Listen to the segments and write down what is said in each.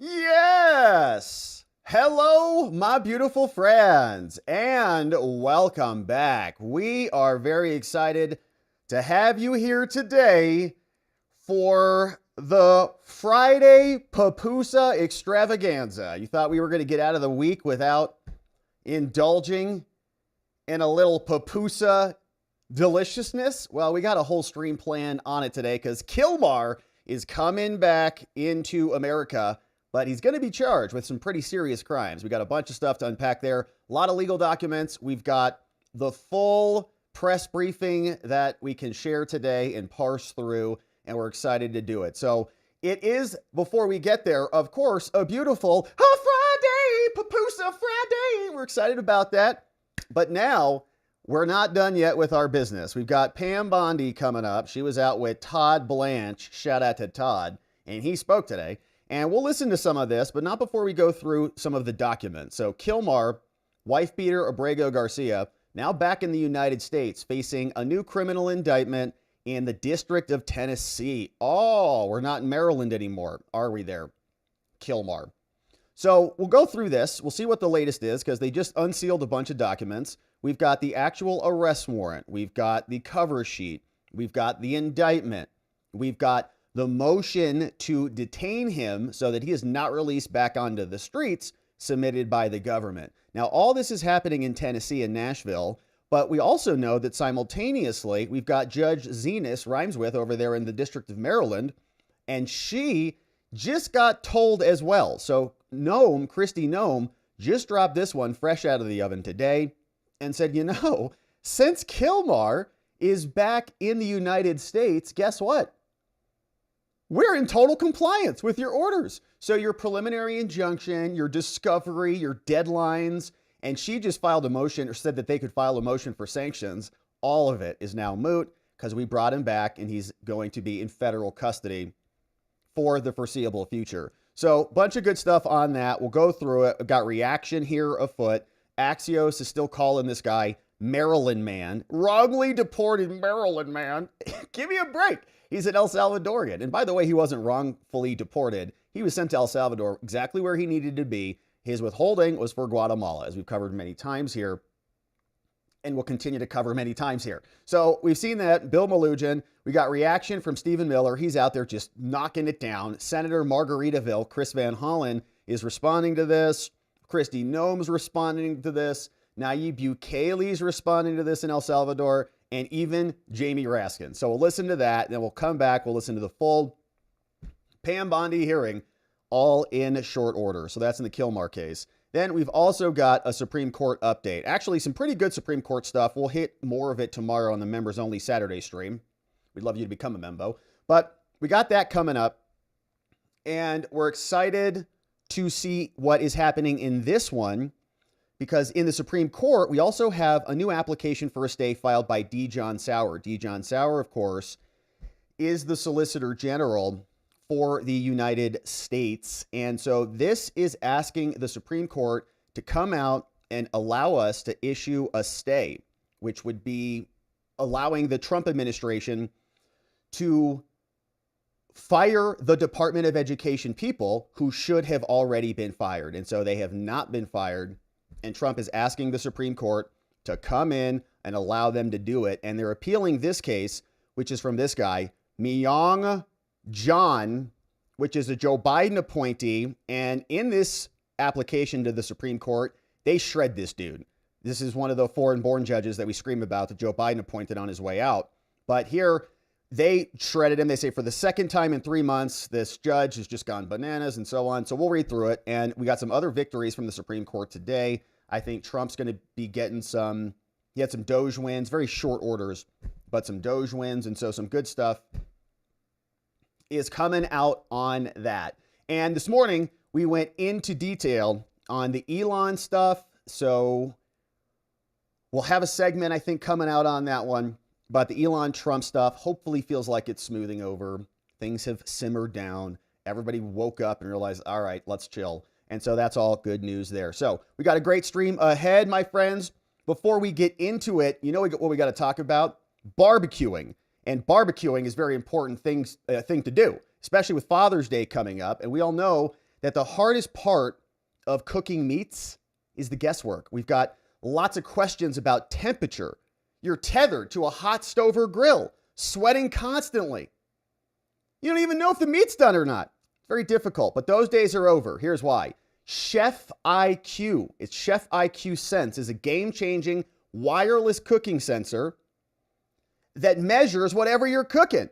Yes! Hello, my beautiful friends, and welcome back. We are very excited to have you here today for the Friday Papusa extravaganza. You thought we were going to get out of the week without indulging in a little Papusa deliciousness? Well, we got a whole stream plan on it today because Kilmar is coming back into America, but he's going to be charged with some pretty serious crimes. We got a bunch of stuff to unpack there, a lot of legal documents. We've got the full press briefing that we can share today and parse through, and we're excited to do it. So it is, before we get there, of course, a beautiful Friday, Papusa Friday. We're excited about that. But now we're not done yet with our business. We've got Pam Bondi coming up. She was out with Todd Blanche. Shout out to Todd. And he spoke today. And we'll listen to some of this, but not before we go through some of the documents. So Kilmar, wife beater Abrego Garcia, now back in the United States, facing a new criminal indictment in the District of Tennessee. Oh, we're not in Maryland anymore, are we there, Kilmar? So we'll go through this. We'll see what the latest is because they just unsealed a bunch of documents. We've got the actual arrest warrant. We've got the cover sheet. We've got the indictment. We've got the motion to detain him so that he is not released back onto the streets submitted by the government. Now, all this is happening in Tennessee and Nashville, but we also know that simultaneously, we've got Judge Zenas Rhymeswith over there in the District of Maryland, and she just got told as well. So Kristi Noem, just dropped this one fresh out of the oven today and said, since Kilmar is back in the United States, guess what? We're in total compliance with your orders. So your preliminary injunction, your discovery, your deadlines, and she just filed a motion or said that they could file a motion for sanctions. All of it is now moot because we brought him back and he's going to be in federal custody for the foreseeable future. So bunch of good stuff on that. We'll go through it. I've got reaction here afoot. Axios is still calling this guy Maryland man, wrongly deported Maryland man. Give me a break. He's an El Salvadorian. And by the way, he wasn't wrongfully deported. He was sent to El Salvador exactly where he needed to be. His withholding was for Guatemala, as we've covered many times here and will continue to cover many times here. So we've seen that. Bill Melugin. We got reaction from Stephen Miller. He's out there just knocking it down. Senator Margaritaville, Chris Van Hollen, is responding to this. Kristi Noem's responding to this. Nayib Bukele's responding to this in El Salvador. And even Jamie Raskin. So we'll listen to that, and then we'll come back. We'll listen to the full Pam Bondi hearing, all in short order. So that's in the Kilmar case. Then we've also got a Supreme Court update. Actually, some pretty good Supreme Court stuff. We'll hit more of it tomorrow on the members-only Saturday stream. We'd love you to become a member. But we got that coming up, and we're excited to see what is happening in this one. Because in the Supreme Court, we also have a new application for a stay filed by D. John Sauer. D. John Sauer, of course, is the Solicitor General for the United States. And so this is asking the Supreme Court to come out and allow us to issue a stay, which would be allowing the Trump administration to fire the Department of Education people who should have already been fired. And so they have not been fired. And Trump is asking the Supreme Court to come in and allow them to do it. And they're appealing this case, which is from this guy, Myong John, which is a Joe Biden appointee. And in this application to the Supreme Court, they shred this dude. This is one of the foreign-born judges that we scream about that Joe Biden appointed on his way out. But here, they shredded him. They say for the second time in 3 months, this judge has just gone bananas and so on. So we'll read through it. And we got some other victories from the Supreme Court today. I think Trump's going to be getting he had some Doge wins, very short orders, but some Doge wins. And so some good stuff is coming out on that. And this morning, we went into detail on the Elon stuff. So we'll have a segment, I think, coming out on that one. But the Elon Trump stuff hopefully feels like it's smoothing over. Things have simmered down. Everybody woke up and realized, all right, let's chill. And so that's all good news there. So we got a great stream ahead, my friends. Before we get into it, you know what we got to talk about? Barbecuing. And barbecuing is a very important thing to do, especially with Father's Day coming up. And we all know that the hardest part of cooking meats is the guesswork. We've got lots of questions about temperature. You're tethered to a hot stove or grill, sweating constantly. You don't even know if the meat's done or not. It's very difficult, but those days are over. Here's why. Chef IQ. It's Chef IQ Sense is a game-changing wireless cooking sensor that measures whatever you're cooking.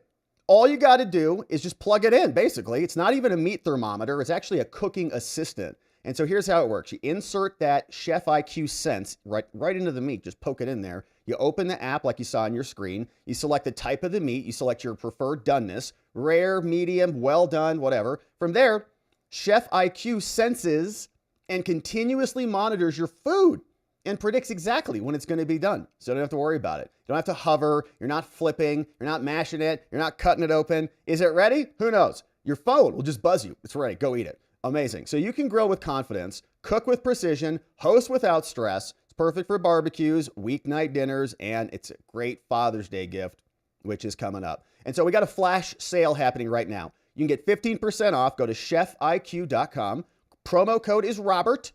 All you got to do is just plug it in, basically. It's not even a meat thermometer. It's actually a cooking assistant. And so here's how it works. You insert that Chef IQ Sense right into the meat. Just poke it in there. You open the app like you saw on your screen. You select the type of the meat. You select your preferred doneness, rare, medium, well done, whatever. From there, Chef IQ senses and continuously monitors your food and predicts exactly when it's going to be done. So you don't have to worry about it. You don't have to hover. You're not flipping. You're not mashing it. You're not cutting it open. Is it ready? Who knows? Your phone will just buzz you. It's ready. Go eat it. Amazing. So you can grill with confidence, cook with precision, host without stress. It's perfect for barbecues, weeknight dinners, and it's a great Father's Day gift, which is coming up. And so we got a flash sale happening right now. You can get 15% off. Go to chefiq.com. Promo code is Robert.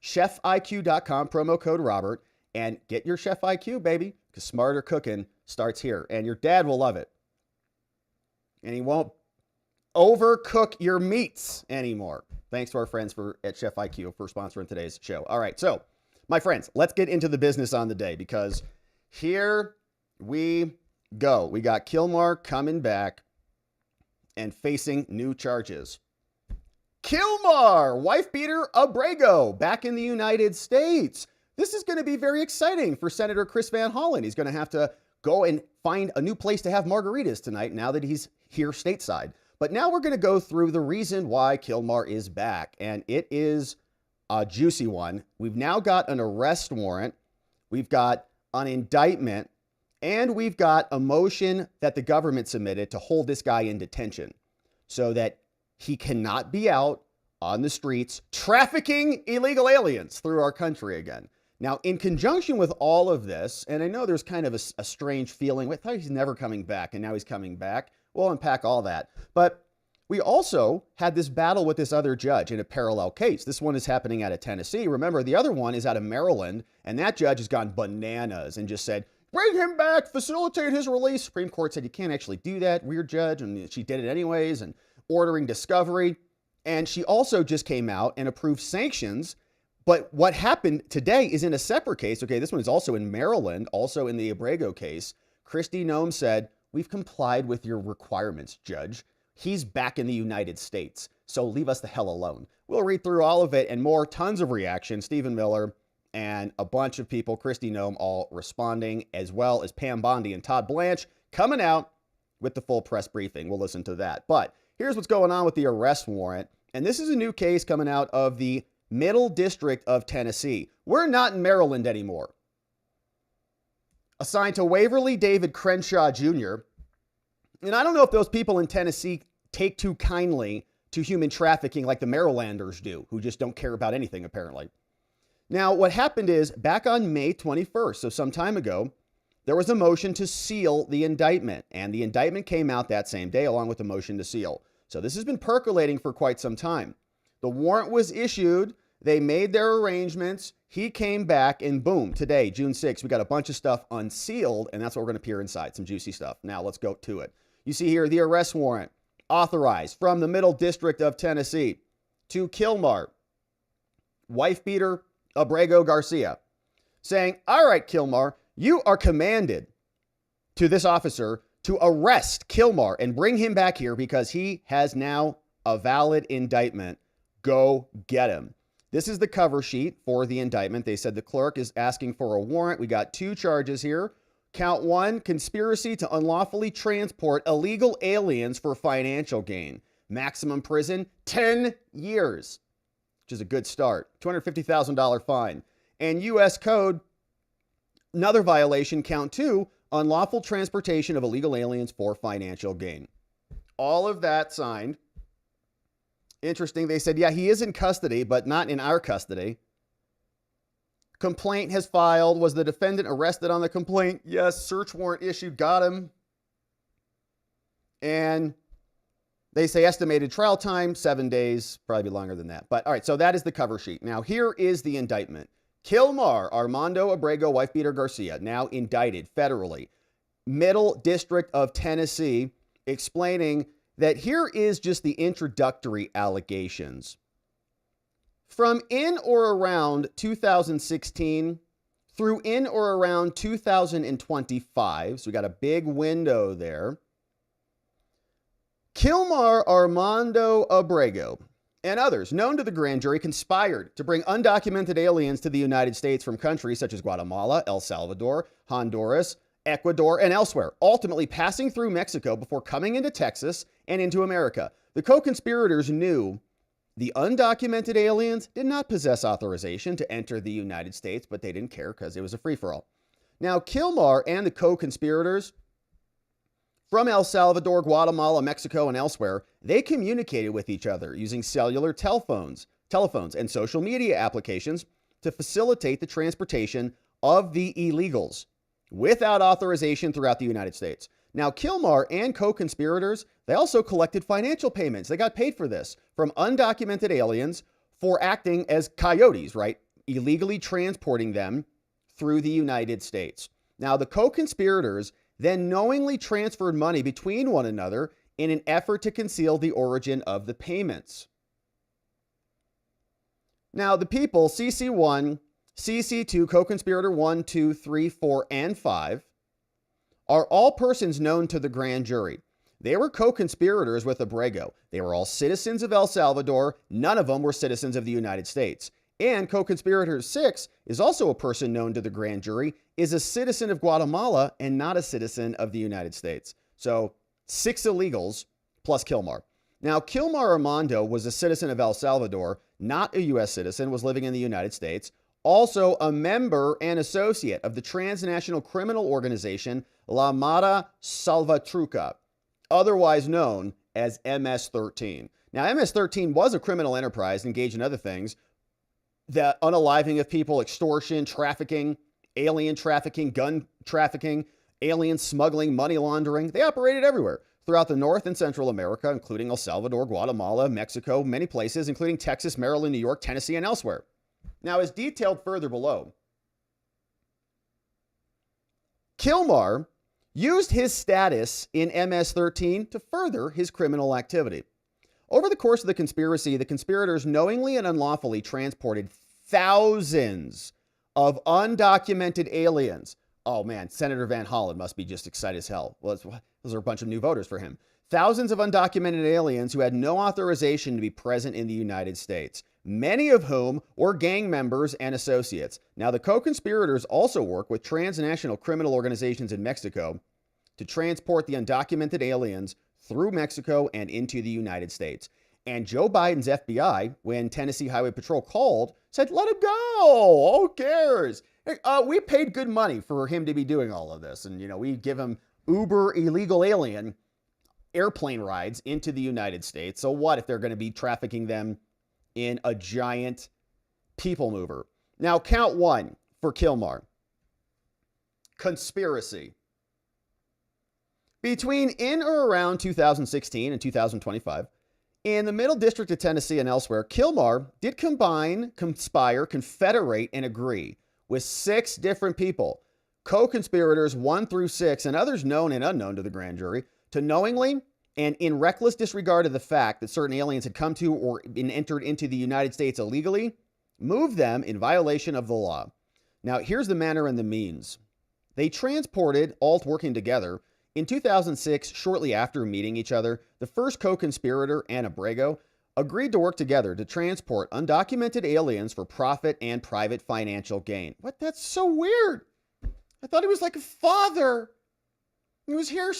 Chefiq.com, promo code Robert, and get your Chef IQ, baby, because smarter cooking starts here. And your dad will love it. And he won't overcook your meats anymore. Thanks to our friends at Chef IQ for sponsoring today's show. All right, so my friends, let's get into the business on the day, because here we go. We got Kilmar coming back and facing new charges. Kilmar, wife beater Abrego, back in the United States. This is going to be very exciting for Senator Chris Van Hollen. He's going to have to go and find a new place to have margaritas tonight now that he's here stateside. But now we're going to go through the reason why Kilmar is back, and it is a juicy one. We've now got an arrest warrant, we've got an indictment, and we've got a motion that the government submitted to hold this guy in detention so that he cannot be out on the streets trafficking illegal aliens through our country again. Now, in conjunction with all of this, and I know there's kind of a strange feeling, I thought he's never coming back, and now he's coming back. We'll unpack all that. But we also had this battle with this other judge in a parallel case. This one is happening out of Tennessee. Remember, the other one is out of Maryland, and that judge has gone bananas and just said, bring him back, facilitate his release. Supreme Court said you can't actually do that, weird judge, and she did it anyways, and ordering discovery. And she also just came out and approved sanctions. But what happened today is in a separate case. Okay, this one is also in Maryland, also in the Abrego case. Kristi Noem said, we've complied with your requirements, Judge. He's back in the United States, so leave us the hell alone. We'll read through all of it and more, tons of reaction. Stephen Miller and a bunch of people, Kristi Noem, all responding, as well as Pam Bondi and Todd Blanche coming out with the full press briefing. We'll listen to that. But here's what's going on with the arrest warrant. And this is a new case coming out of the Middle District of Tennessee. We're not in Maryland anymore. Assigned to Waverly David Crenshaw Jr. And I don't know if those people in Tennessee take too kindly to human trafficking like the Marylanders do, who just don't care about anything, apparently. Now, what happened is back on May 21st, so some time ago, there was a motion to seal the indictment. And the indictment came out that same day along with the motion to seal. So this has been percolating for quite some time. The warrant was issued. They made their arrangements. He came back, and boom, today, June 6th, we got a bunch of stuff unsealed, and that's what we're going to peer inside, some juicy stuff. Now, let's go to it. You see here the arrest warrant authorized from the Middle District of Tennessee to Kilmar, wife beater Abrego Garcia, saying, all right, Kilmar, you are commanded to this officer to arrest Kilmar and bring him back here because he has now a valid indictment. Go get him. This is the cover sheet for the indictment. They said the clerk is asking for a warrant. We got two charges here. Count one, conspiracy to unlawfully transport illegal aliens for financial gain. Maximum prison, 10 years, which is a good start. $250,000 fine. And U.S. Code, another violation, count two, unlawful transportation of illegal aliens for financial gain. All of that signed. Interesting. They said, yeah, he is in custody, but not in our custody. Complaint has filed. Was the defendant arrested on the complaint? Yes. Search warrant issued. Got him. And They say estimated trial time, 7 days, probably longer than that. But all right, so that is the cover sheet. Now, here is the indictment. Kilmar Armando Abrego, wife beater Garcia, now indicted federally. Middle District of Tennessee, explaining that here is just the introductory allegations. From in or around 2016 through in or around 2025, so we got a big window there, Kilmar Armando Abrego and others known to the grand jury conspired to bring undocumented aliens to the United States from countries such as Guatemala, El Salvador, Honduras, Ecuador, and elsewhere, ultimately passing through Mexico before coming into Texas and into America. The co-conspirators knew the undocumented aliens did not possess authorization to enter the United States, but they didn't care because it was a free-for-all. Now, Kilmar and the co-conspirators from El Salvador, Guatemala, Mexico, and elsewhere, they communicated with each other using cellular telephones, and social media applications to facilitate the transportation of the illegals without authorization throughout the United States. Now, Kilmar and co-conspirators, they also collected financial payments. They got paid for this from undocumented aliens for acting as coyotes, right? Illegally transporting them through the United States. Now, the co-conspirators then knowingly transferred money between one another in an effort to conceal the origin of the payments. Now, the people, CC1, CC2, co-conspirator 1, 2, 3, 4, and 5, are all persons known to the grand jury. They were co-conspirators with Abrego. They were all citizens of El Salvador. None of them were citizens of the United States. And co-conspirator 6 is also a person known to the grand jury, is a citizen of Guatemala and not a citizen of the United States. So 6 illegals plus Kilmar. Now, Kilmar Armando was a citizen of El Salvador, not a U.S. citizen, was living in the United States, also a member and associate of the transnational criminal organization La Mara Salvatrucha, otherwise known as MS-13. Now, MS-13 was a criminal enterprise engaged in other things, the unaliving of people, extortion, trafficking, alien trafficking, gun trafficking, alien smuggling, money laundering. They operated everywhere throughout the North and Central America, including El Salvador, Guatemala, Mexico, many places, including Texas, Maryland, New York, Tennessee, and elsewhere. Now, as detailed further below, Kilmar used his status in MS-13 to further his criminal activity. Over the course of the conspiracy, the conspirators knowingly and unlawfully transported thousands of undocumented aliens. Oh man, Senator Van Hollen must be just excited as hell. Well, those are a bunch of new voters for him. Thousands of undocumented aliens who had no authorization to be present in the United States, many of whom were gang members and associates. Now, the co-conspirators also work with transnational criminal organizations in Mexico to transport the undocumented aliens through Mexico and into the United States. And Joe Biden's FBI, when Tennessee Highway Patrol called, said, let him go. Who cares? We paid good money for him to be doing all of this. And, we give him Uber illegal alien airplane rides into the United States. So what if they're going to be trafficking them in a giant people mover? Now, count 1 for Kilmar. Conspiracy. Between in or around 2016 and 2025, in the Middle District of Tennessee and elsewhere, Kilmar did combine, conspire, confederate, and agree with 6 different people, co-conspirators 1 through 6, and others known and unknown to the grand jury, to knowingly and in reckless disregard of the fact that certain aliens had come to or been entered into the United States illegally, move them in violation of the law. Now, here's the manner and the means. They transported, all working together. In 2006, shortly after meeting each other, the first co-conspirator and Abrego agreed to work together to transport undocumented aliens for profit and private financial gain. What? That's so weird. I thought he was like a father. He was here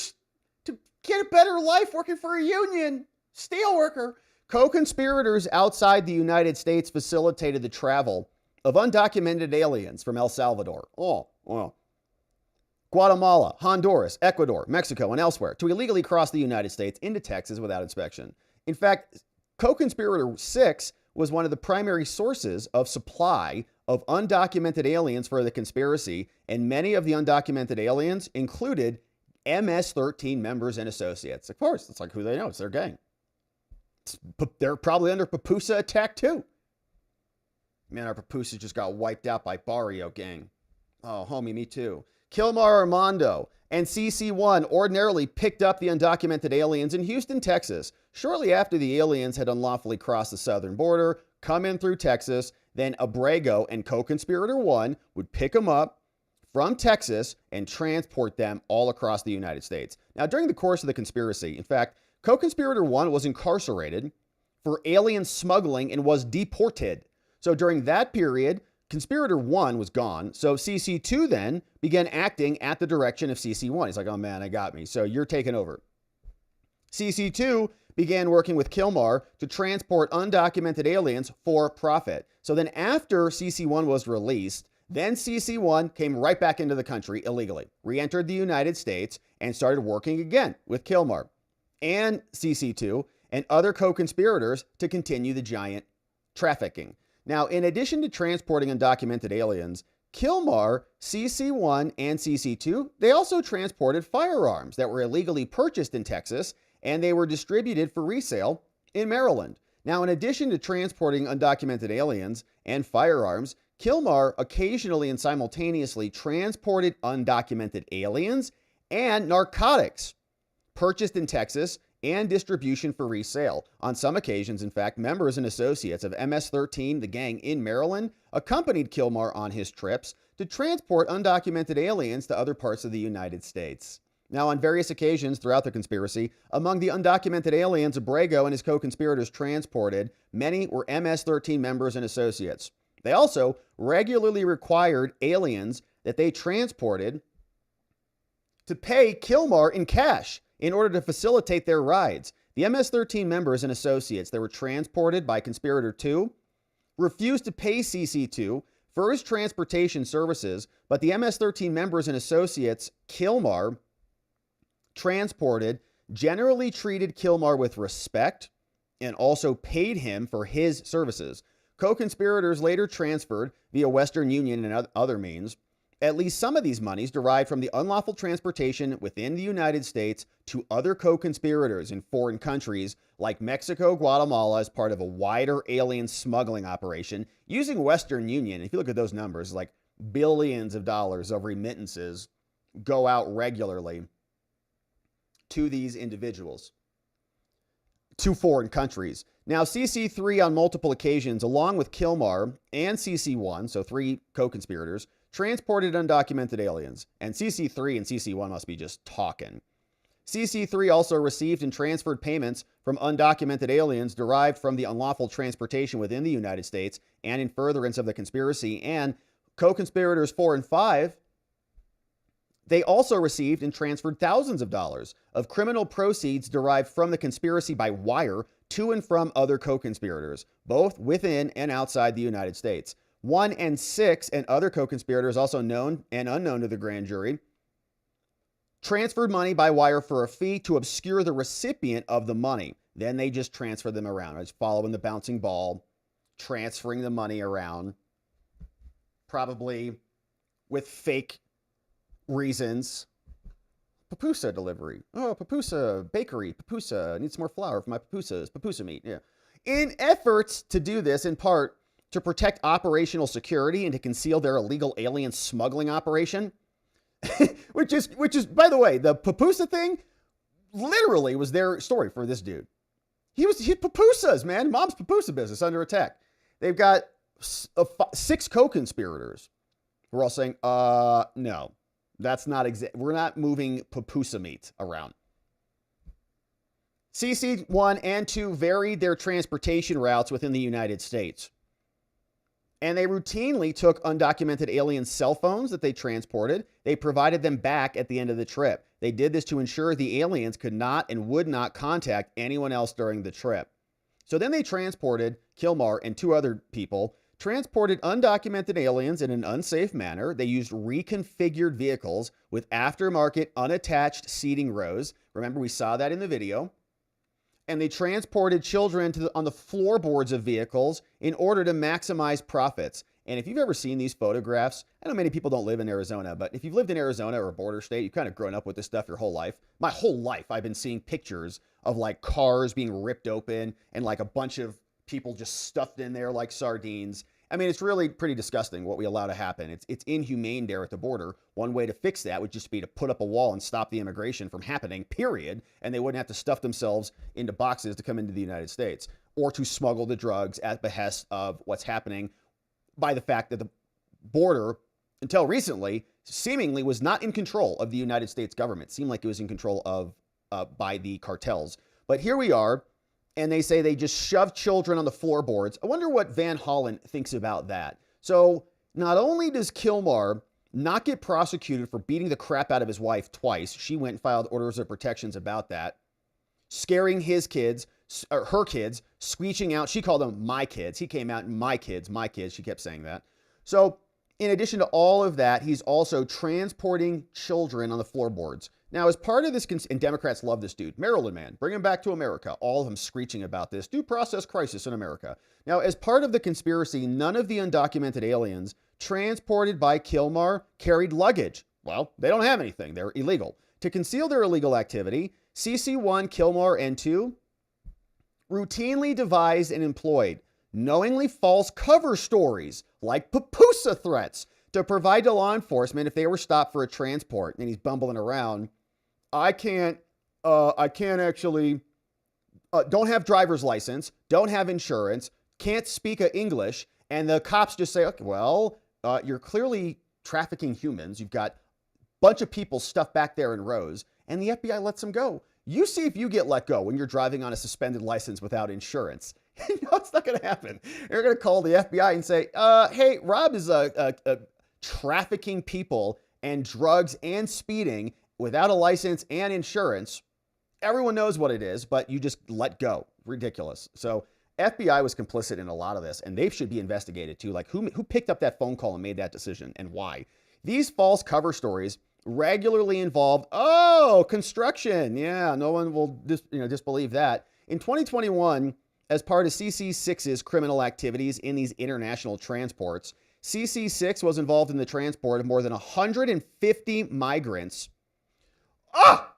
to get a better life working for a union. Steelworker. Co-conspirators outside the United States facilitated the travel of undocumented aliens from El Salvador. Guatemala, Honduras, Ecuador, Mexico, and elsewhere to illegally cross the United States into Texas without inspection. In fact, co-conspirator 6 was one of the primary sources of supply of undocumented aliens for the conspiracy, and many of the undocumented aliens included MS-13 members and associates. Of course, it's like who they know. It's their gang. They're probably under pupusa attack too. Man, our pupusa just got wiped out by Barrio gang. Oh, homie, me too. Kilmar Armando and CC1 ordinarily picked up the undocumented aliens in Houston, Texas, shortly after the aliens had unlawfully crossed the southern border, come in through Texas. Then Abrego and co-conspirator 1 would pick them up from Texas and transport them all across the United States. Now, during the course of the conspiracy, in fact, co-conspirator 1 was incarcerated for alien smuggling and was deported. So during that period, conspirator 1 was gone. So CC2 then began acting at the direction of CC1. He's like, oh man, I got me. So you're taking over. CC2 began working with Kilmar to transport undocumented aliens for profit. So then after CC1 was released, then CC1 came right back into the country illegally, re-entered the United States, and started working again with Kilmar and CC2 and other co-conspirators to continue the giant trafficking. Now, in addition to transporting undocumented aliens, Kilmar, CC1, and CC2, they also transported firearms that were illegally purchased in Texas, and they were distributed for resale in Maryland. Now, in addition to transporting undocumented aliens and firearms, Kilmar occasionally and simultaneously transported undocumented aliens and narcotics purchased in Texas and distribution for resale. On some occasions, in fact, members and associates of MS-13, the gang in Maryland, accompanied Kilmar on his trips to transport undocumented aliens to other parts of the United States. Now, on various occasions throughout the conspiracy, among the undocumented aliens Abrego and his co-conspirators transported, many were MS-13 members and associates. They also regularly required aliens that they transported to pay Kilmar in cash in order to facilitate their rides. The MS-13 members and associates that were transported by Conspirator 2 refused to pay CC2 for his transportation services, but the MS-13 members and associates Kilmar transported generally treated Kilmar with respect and also paid him for his services. Co-conspirators later transferred via Western Union and other means at least some of these monies derived from the unlawful transportation within the United States to other co-conspirators in foreign countries like Mexico, Guatemala, as part of a wider alien smuggling operation using Western Union. If you look at those numbers, like billions of dollars of remittances go out regularly to these individuals, to foreign countries. Now, CC3 on multiple occasions, along with Kilmar and CC1, so 3 co-conspirators, transported undocumented aliens, and CC3 and CC1 must be just talking. CC3 also received and transferred payments from undocumented aliens derived from the unlawful transportation within the United States and in furtherance of the conspiracy, and co-conspirators 4 and 5, they also received and transferred thousands of dollars of criminal proceeds derived from the conspiracy by wire to and from other co-conspirators, both within and outside the United States. 1 and 6 and other co-conspirators, also known and unknown to the grand jury, transferred money by wire for a fee to obscure the recipient of the money. Then they just transfer them around, just following the bouncing ball, transferring the money around, probably with fake reasons. Pupusa delivery. Oh, pupusa bakery. Pupusa. Need some more flour for my pupusas. Pupusa meat. Yeah. In efforts to do this, in part, to protect operational security and to conceal their illegal alien smuggling operation, which is, by the way, the pupusa thing literally was their story for this dude. He pupusas, man. Mom's pupusa business under attack. They've got 6 co-conspirators who are all saying, no, that's not we're not moving pupusa meat around. CC1 and 2 varied their transportation routes within the United States. And they routinely took undocumented alien cell phones that they transported. They provided them back at the end of the trip. They did this to ensure the aliens could not and would not contact anyone else during the trip. So then they transported Kilmar and 2 other people, transported undocumented aliens in an unsafe manner. They used reconfigured vehicles with aftermarket unattached seating rows. Remember, we saw that in the video. And they transported children on the floorboards of vehicles in order to maximize profits. And if you've ever seen these photographs, I know many people don't live in Arizona, but if you've lived in Arizona or a border state, you've kind of grown up with this stuff your whole life. My whole life, I've been seeing pictures of like cars being ripped open and like a bunch of people just stuffed in there like sardines. I mean, it's really pretty disgusting what we allow to happen. It's inhumane there at the border. One way to fix that would just be to put up a wall and stop the immigration from happening, period. And they wouldn't have to stuff themselves into boxes to come into the United States or to smuggle the drugs at behest of what's happening by the fact that the border, until recently, seemingly was not in control of the United States government. It seemed like it was in control of by the cartels. But here we are, and they say they just shove children on the floorboards. I wonder what Van Hollen thinks about that. So not only does Kilmar not get prosecuted for beating the crap out of his wife twice, she went and filed orders of protections about that, scaring his kids, or her kids, screeching out. She called them my kids. He came out, my kids. She kept saying that. So in addition to all of that, he's also transporting children on the floorboards. Now, as part of this, and Democrats love this dude, Maryland man, bring him back to America. All of them screeching about this due process crisis in America. Now, as part of the conspiracy, none of the undocumented aliens transported by Kilmar carried luggage. Well, they don't have anything. They're illegal. To conceal their illegal activity, CC1, Kilmar, and 2 routinely devised and employed knowingly false cover stories like pupusa threats to provide to law enforcement if they were stopped for a transport. And he's bumbling around. I can't actually, don't have driver's license, don't have insurance, can't speak English. And the cops just say, okay, well, you're clearly trafficking humans. You've got a bunch of people stuffed back there in rows, and the FBI lets them go. You see if you get let go when you're driving on a suspended license without insurance. No, it's not going to happen. You're going to call the FBI and say, hey, Rob is trafficking people and drugs and speeding without a license and insurance. Everyone knows what it is, but you just let go. Ridiculous. So FBI was complicit in a lot of this, and they should be investigated too. Like who picked up that phone call and made that decision and why? These false cover stories regularly involved, construction. Yeah, no one will disbelieve that. In 2021, as part of CC6's criminal activities in these international transports, CC6 was involved in the transport of more than 150 migrants.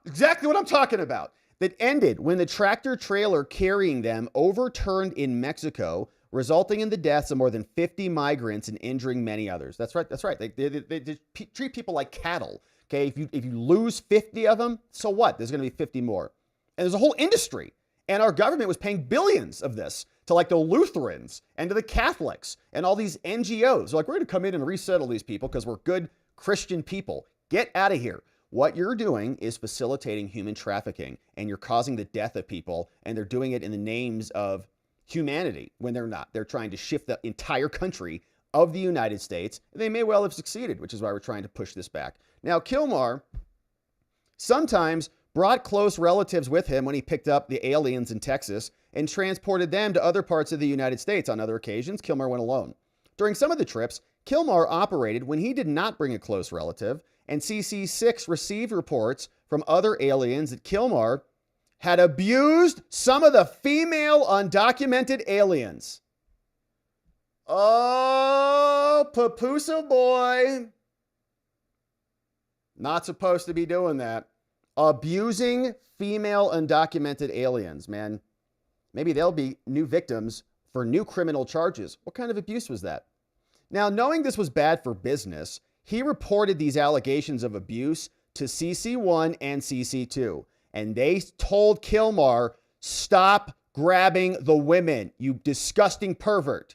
Exactly what I'm talking about. That ended when the tractor trailer carrying them overturned in Mexico, resulting in the deaths of more than 50 migrants and injuring many others. That's right. They treat people like cattle. Okay, if you lose 50 of them, so what? There's going to be 50 more. And there's a whole industry. And our government was paying billions of this to like the Lutherans and to the Catholics and all these NGOs. They're like, we're going to come in and resettle these people because we're good Christian people. Get out of here. What you're doing is facilitating human trafficking, and you're causing the death of people, and they're doing it in the names of humanity when they're not. They're trying to shift the entire country of the United States. And they may well have succeeded, which is why we're trying to push this back. Now, Kilmar sometimes brought close relatives with him when he picked up the aliens in Texas and transported them to other parts of the United States. On other occasions, Kilmar went alone. During some of the trips, Kilmar operated when he did not bring a close relative, and CC6 received reports from other aliens that Kilmar had abused some of the female undocumented aliens. Oh, Papusa boy. Not supposed to be doing that. Abusing female undocumented aliens, man. Maybe they'll be new victims for new criminal charges. What kind of abuse was that? Now, knowing this was bad for business, he reported these allegations of abuse to CC1 and CC2. And they told Kilmar, stop grabbing the women, you disgusting pervert.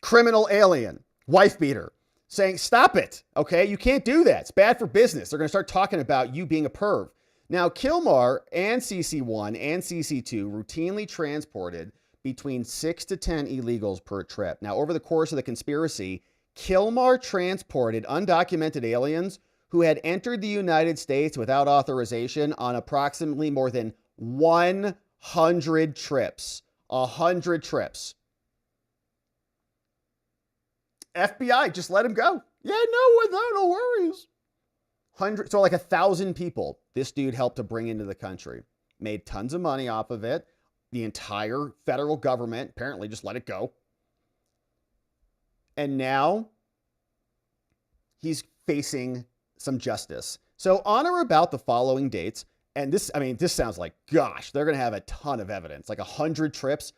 Criminal alien, wife beater, saying, stop it, okay? You can't do that. It's bad for business. They're going to start talking about you being a perv. Now, Kilmar and CC1 and CC2 routinely transported between 6 to 10 illegals per trip. Now, over the course of the conspiracy, Kilmar transported undocumented aliens who had entered the United States without authorization on approximately more than 100 trips. 100 trips. FBI, just let him go. Yeah, no worries. So like 1,000 people this dude helped to bring into the country. Made tons of money off of it. the entire federal government apparently just let it go. And now he's facing some justice. So on or about the following dates, and this sounds like, gosh, they're going to have a ton of evidence, like 100 trips.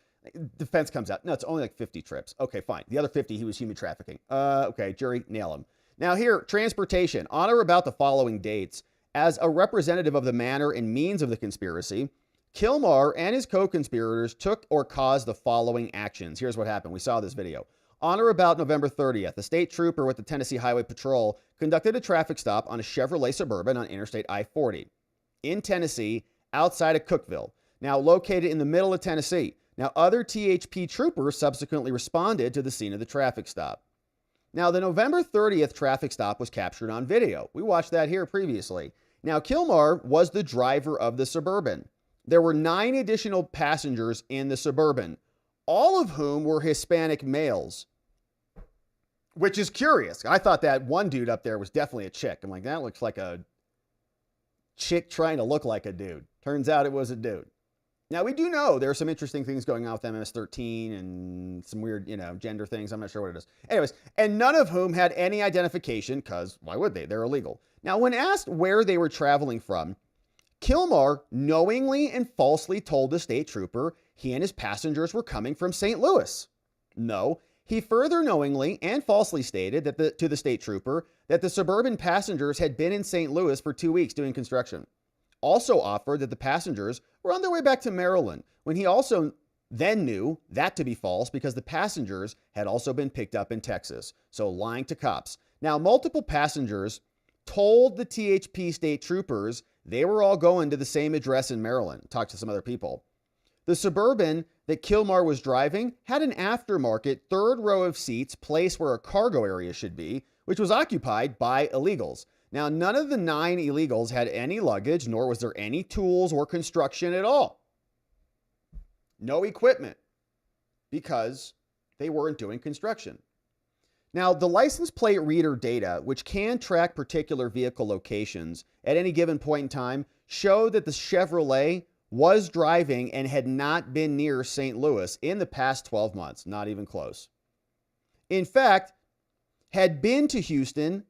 Defense comes out, no, it's only like 50 trips. Okay, fine. The other 50, he was human trafficking. Okay, jury, nail him. Now here, transportation. On or about the following dates, as a representative of the manner and means of the conspiracy, Kilmar and his co-conspirators took or caused the following actions. Here's what happened. We saw this video. On or about November 30th, a state trooper with the Tennessee Highway Patrol conducted a traffic stop on a Chevrolet Suburban on Interstate I-40 in Tennessee, outside of Cookeville, now located in the middle of Tennessee. Now, other THP troopers subsequently responded to the scene of the traffic stop. Now, the November 30th traffic stop was captured on video. We watched that here previously. Now, Kilmar was the driver of the Suburban. There were 9 additional passengers in the Suburban, all of whom were Hispanic males, which is curious. I thought that one dude up there was definitely a chick. I'm like, that looks like a chick trying to look like a dude. Turns out it was a dude. Now, we do know there are some interesting things going on with MS-13 and some weird, gender things. I'm not sure what it is. Anyways, and none of whom had any identification, because why would they? They're illegal. Now, when asked where they were traveling from, Kilmar knowingly and falsely told the state trooper he and his passengers were coming from St. Louis. No, he further knowingly and falsely stated that to the state trooper that the Suburban passengers had been in St. Louis for 2 weeks doing construction. Also offered that the passengers were on their way back to Maryland, when he also then knew that to be false because the passengers had also been picked up in Texas. So lying to cops. Now, multiple passengers told the THP state troopers they were all going to the same address in Maryland. Talked to some other people. The Suburban that Kilmar was driving had an aftermarket third row of seats placed where a cargo area should be, which was occupied by illegals. Now, none of the 9 illegals had any luggage, nor was there any tools or construction at all. No equipment, because they weren't doing construction. Now, the license plate reader data, which can track particular vehicle locations at any given point in time, show that the Chevrolet was driving and had not been near St. Louis in the past 12 months, not even close. In fact, had been to Houston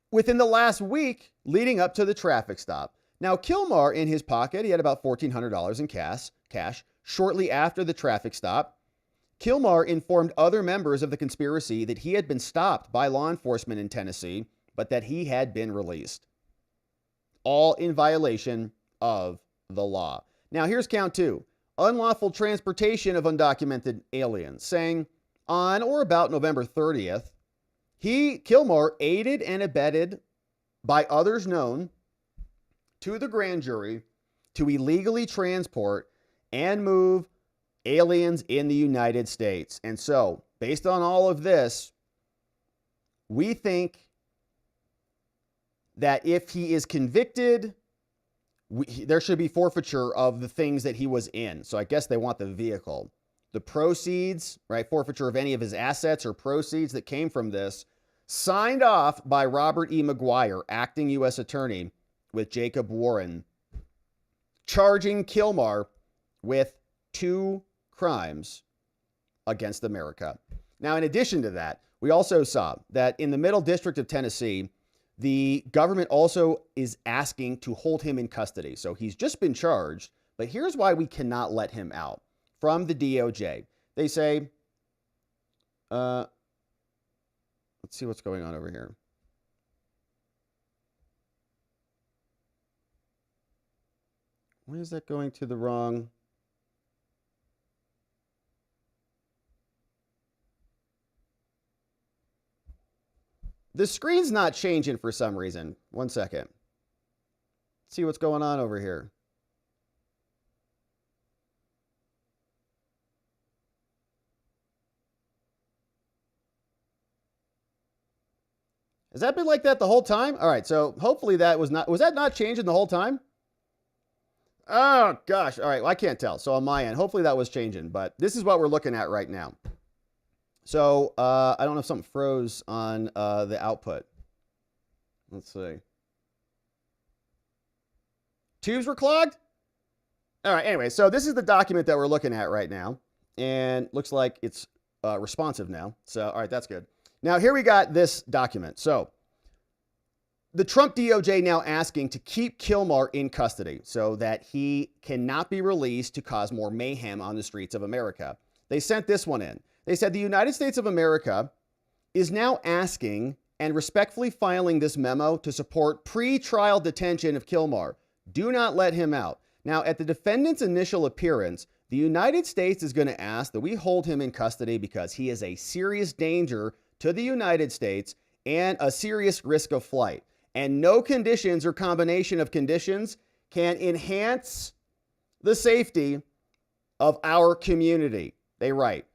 within the last week leading up to the traffic stop. Now, Kilmar, in his pocket, he had about $1,400 in cash. Shortly after the traffic stop, Kilmar informed other members of the conspiracy that he had been stopped by law enforcement in Tennessee, but that he had been released. All in violation of the law. Now, here's count 2. Unlawful transportation of undocumented aliens, saying on or about November 30th, Kilmar, aided and abetted by others known to the grand jury to illegally transport and move aliens in the United States. And so, based on all of this, we think that if he is convicted, there should be forfeiture of the things that he was in. So I guess they want the vehicle. The proceeds, right? Forfeiture of any of his assets or proceeds that came from this, signed off by Robert E. McGuire, acting U.S. attorney, with Jacob Warren, charging Kilmar with 2 crimes against America. Now, in addition to that, we also saw that in the Middle District of Tennessee, the government also is asking to hold him in custody. So he's just been charged, but here's why we cannot let him out from the DOJ. They say, let's see what's going on over here. Why is that going to the wrong? The screen's not changing for some reason. One second. Let's see what's going on over here. Has that been like that the whole time? All right, so hopefully that was that not changing the whole time? Oh, gosh. All right, well, I can't tell. So on my end, hopefully that was changing, but this is what we're looking at right now. So I don't know if something froze on the output. Let's see. Tubes were clogged? All right, anyway, so this is the document that we're looking at right now, and looks like it's responsive now. So, all right, that's good. Now, here we got this document. So, the Trump DOJ now asking to keep Kilmar in custody so that he cannot be released to cause more mayhem on the streets of America. They sent this one in. They said the United States of America is now asking and respectfully filing this memo to support pre-trial detention of Kilmar. Do not let him out. Now, at the defendant's initial appearance, the United States is going to ask that we hold him in custody because he is a serious danger to the United States and a serious risk of flight. And no conditions or combination of conditions can enhance the safety of our community. They write,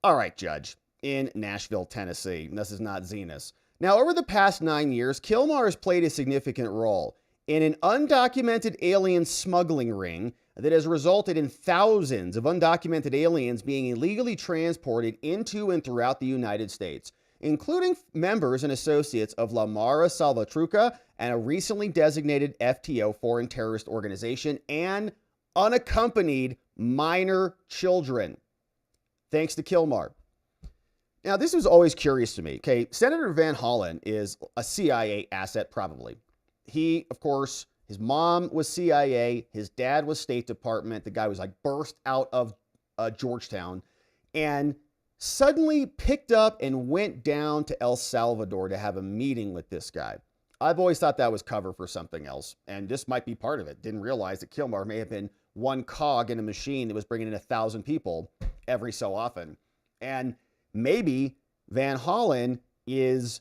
all right, Judge, in Nashville, Tennessee. This is not Zenus. Now, over the past 9 years, Kilmar has played a significant role in an undocumented alien smuggling ring that has resulted in thousands of undocumented aliens being illegally transported into and throughout the United States, including members and associates of La Mara Salvatrucha and a recently designated FTO foreign terrorist organization and unaccompanied minor children. Thanks to Kilmar. Now, this was always curious to me. Okay, Senator Van Hollen is a CIA asset, probably. He, of course, his mom was CIA. His dad was State Department. The guy was like burst out of Georgetown and suddenly picked up and went down to El Salvador to have a meeting with this guy. I've always thought that was cover for something else, and this might be part of it. Didn't realize that Kilmar may have been one cog in a machine that was bringing in 1,000 people every so often. And maybe Van Hollen is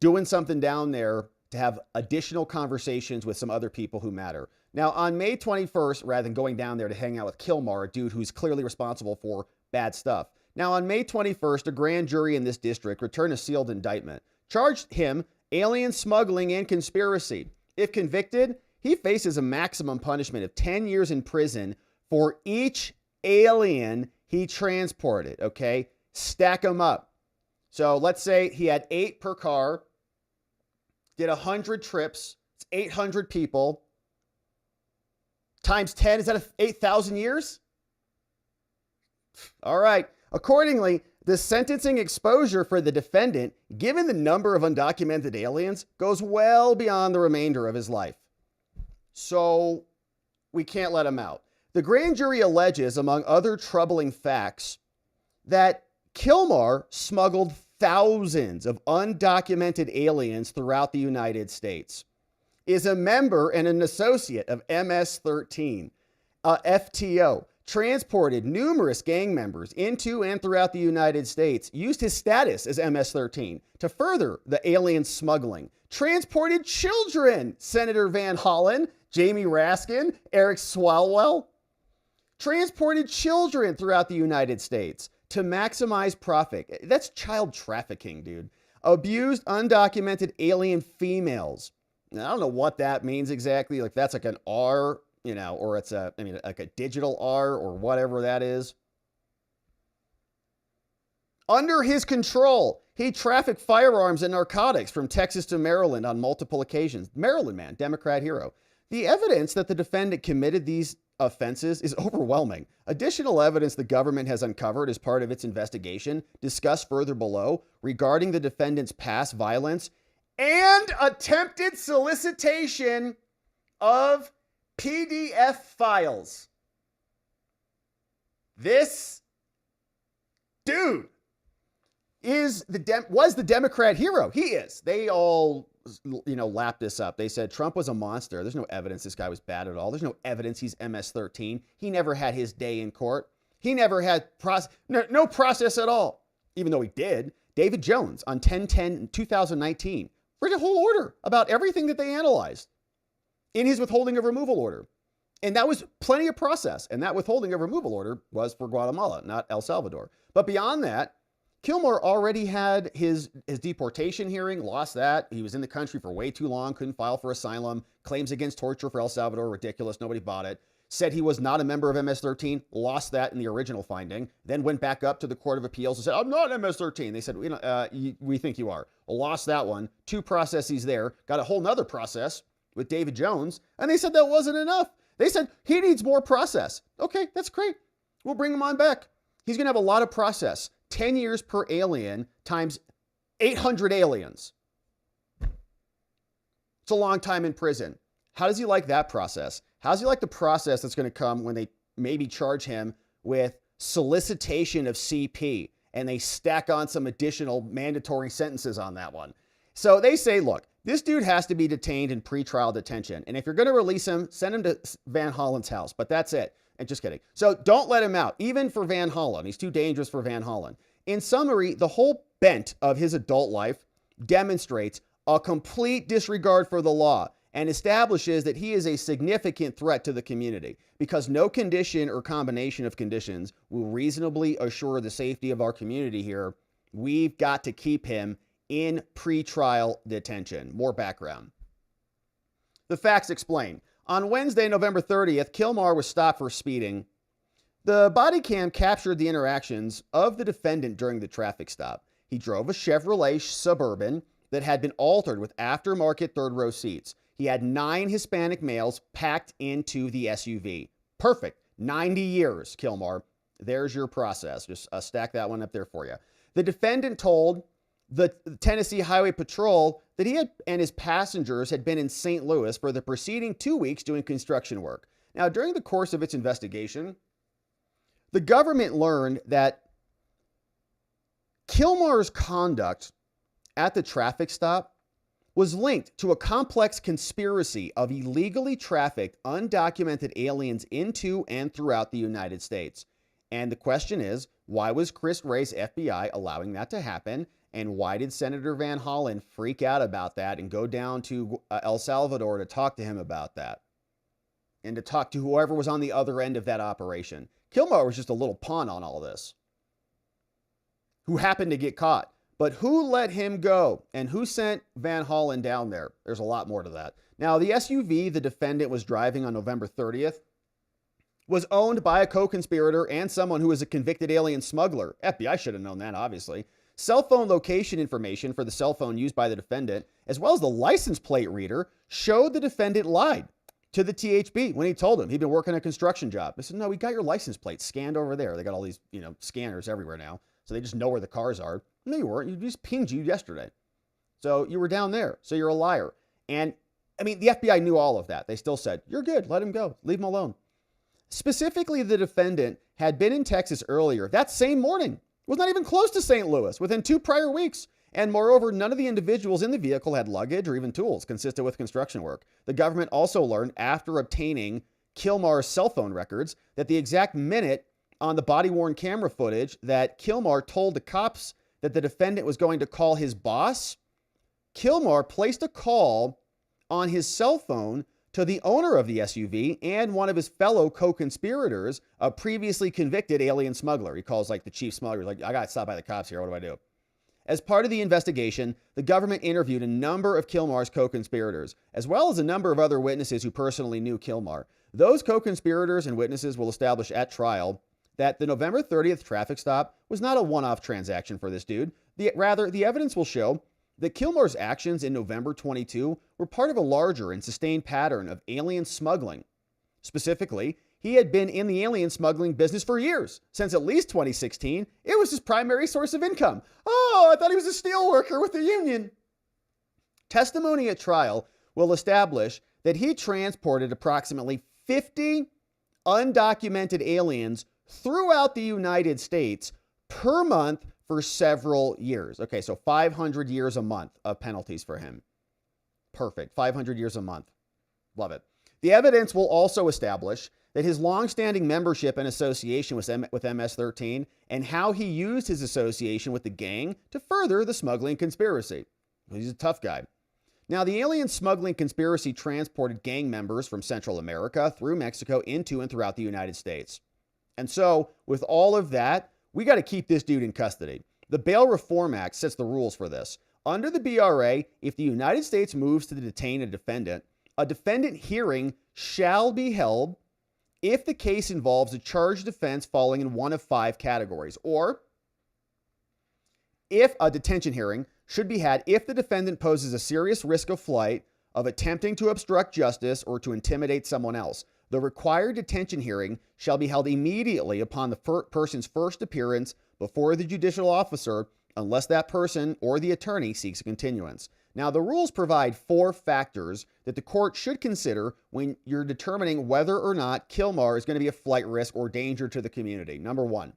doing something down there to have additional conversations with some other people who matter. Now, on May 21st, rather than going down there to hang out with Kilmar, a dude who's clearly responsible for bad stuff. Now, on May 21st, a grand jury in this district returned a sealed indictment, charged him alien smuggling and conspiracy. If convicted, he faces a maximum punishment of 10 years in prison for each alien he transported, okay? Stack them up. So let's say he had 8 per car, did 100 trips, it's 800 people, times 10, is that 8,000 years? All right. Accordingly, the sentencing exposure for the defendant, given the number of undocumented aliens, goes well beyond the remainder of his life. So we can't let him out. The grand jury alleges, among other troubling facts, that Kilmar smuggled thousands of undocumented aliens throughout the United States, is a member and an associate of MS-13, FTO, transported numerous gang members into and throughout the United States, used his status as MS-13 to further the alien smuggling, transported children, Senator Van Hollen, Jamie Raskin, Eric Swalwell, transported children throughout the United States to maximize profit. That's child trafficking, dude. Abused undocumented alien females. Now, I don't know what that means exactly. Like that's like an R, you know, or it's like a digital R or whatever that is. Under his control, he trafficked firearms and narcotics from Texas to Maryland on multiple occasions. Maryland man, Democrat hero. The evidence that the defendant committed these offenses is overwhelming. Additional evidence the government has uncovered as part of its investigation, discussed further below, regarding the defendant's past violence and attempted solicitation of PDF files. This dude was the Democrat hero. He is. They all, lapped this up. They said Trump was a monster. There's no evidence this guy was bad at all. There's no evidence he's MS-13. He never had his day in court. He never had no process at all, even though he did. David Jones on 10/10/2019 wrote a whole order about everything that they analyzed in his withholding of removal order. And that was plenty of process. And that withholding of removal order was for Guatemala, not El Salvador. But beyond that, Kilmar already had his deportation hearing, lost that. He was in the country for way too long, couldn't file for asylum. Claims against torture for El Salvador, ridiculous, nobody bought it. Said he was not a member of MS-13, lost that in the original finding, then went back up to the Court of Appeals and said, I'm not MS-13. They said, we think you are. Lost that one. 2 processes there. Got a whole nother process with David Jones, and they said that wasn't enough. They said he needs more process. Okay, that's great. We'll bring him on back. He's going to have a lot of process. 10 years per alien times 800 aliens. It's a long time in prison. How does he like that process? How does he like the process that's going to come when they maybe charge him with solicitation of CP and they stack on some additional mandatory sentences on that one? So they say, look, this dude has to be detained in pretrial detention. And if you're going to release him, send him to Van Hollen's house. But that's it. And just kidding. So don't let him out, even for Van Hollen. He's too dangerous for Van Hollen. In summary, the whole bent of his adult life demonstrates a complete disregard for the law and establishes that he is a significant threat to the community because no condition or combination of conditions will reasonably assure the safety of our community here. We've got to keep him in pretrial detention. More background. The facts explain. On Wednesday, November 30th, Kilmar was stopped for speeding. The body cam captured the interactions of the defendant during the traffic stop. He drove a Chevrolet Suburban that had been altered with aftermarket third-row seats. He had 9 Hispanic males packed into the SUV. Perfect. 90 years, Kilmar. There's your process. Just stack that one up there for you. The defendant told the Tennessee Highway Patrol that he and his passengers had been in St. Louis for the preceding 2 weeks doing construction work. Now, during the course of its investigation, the government learned that Kilmar's conduct at the traffic stop was linked to a complex conspiracy of illegally trafficked, undocumented aliens into and throughout the United States. And the question is, why was Chris Wray's FBI allowing that to happen? And why did Senator Van Hollen freak out about that and go down to El Salvador to talk to him about that? And to talk to whoever was on the other end of that operation. Kilmar was just a little pawn on all this, who happened to get caught. But who let him go? And who sent Van Hollen down there? There's a lot more to that. Now, the SUV the defendant was driving on November 30th was owned by a co-conspirator and someone who was a convicted alien smuggler. FBI should have known that, obviously. Cell phone location information for the cell phone used by the defendant, as well as the license plate reader, showed the defendant lied to the THB when he told him he'd been working a construction job. They said, no, we got your license plate scanned over there. They got all these, scanners everywhere now. So they just know where the cars are. No, you weren't. You just pinged you yesterday. So you were down there. So you're a liar. And I mean, the FBI knew all of that. They still said, you're good. Let him go. Leave him alone. Specifically, the defendant had been in Texas earlier that same morning. Was not even close to St. Louis within 2 prior weeks. And moreover, none of the individuals in the vehicle had luggage or even tools consistent with construction work. The government also learned after obtaining Kilmar's cell phone records that the exact minute on the body-worn camera footage that Kilmar told the cops that the defendant was going to call his boss, Kilmar placed a call on his cell phone to the owner of the SUV and one of his fellow co-conspirators, a previously convicted alien smuggler. He calls like the chief smuggler, like, I got stopped by the cops here. What do I do? As part of the investigation, the government interviewed a number of Kilmar's co-conspirators, as well as a number of other witnesses who personally knew Kilmar. Those co-conspirators and witnesses will establish at trial that the November 30th traffic stop was not a one-off transaction for this dude. Rather, the evidence will show that Kilmar's actions in November 22 were part of a larger and sustained pattern of alien smuggling. Specifically, he had been in the alien smuggling business for years. Since at least 2016, it was his primary source of income. Oh, I thought he was a steel worker with the union. Testimony at trial will establish that he transported approximately 50 undocumented aliens throughout the United States per month for several years. Okay, so 500 years a month of penalties for him. Perfect. 500 years a month. Love it. The evidence will also establish that his longstanding membership and association with MS-13 and how he used his association with the gang to further the smuggling conspiracy. He's a tough guy. Now, the alien smuggling conspiracy transported gang members from Central America through Mexico into and throughout the United States. And so, with all of that, we got to keep this dude in custody. The Bail Reform Act sets the rules for this. Under the BRA, if the United States moves to detain a defendant hearing shall be held if the case involves a charged offense falling in one of 5 categories, or if a detention hearing should be had if the defendant poses a serious risk of flight, of attempting to obstruct justice, or to intimidate someone else. The required detention hearing shall be held immediately upon the person's first appearance before the judicial officer, unless that person or the attorney seeks a continuance. Now, the rules provide 4 factors that the court should consider when you're determining whether or not Kilmar is going to be a flight risk or danger to the community. Number 1,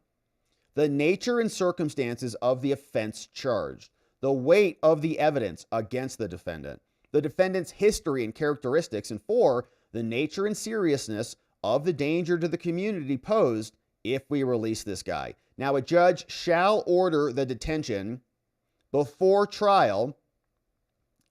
the nature and circumstances of the offense charged, the weight of the evidence against the defendant's history and characteristics, and 4, the nature and seriousness of the danger to the community posed if we release this guy. Now, a judge shall order the detention before trial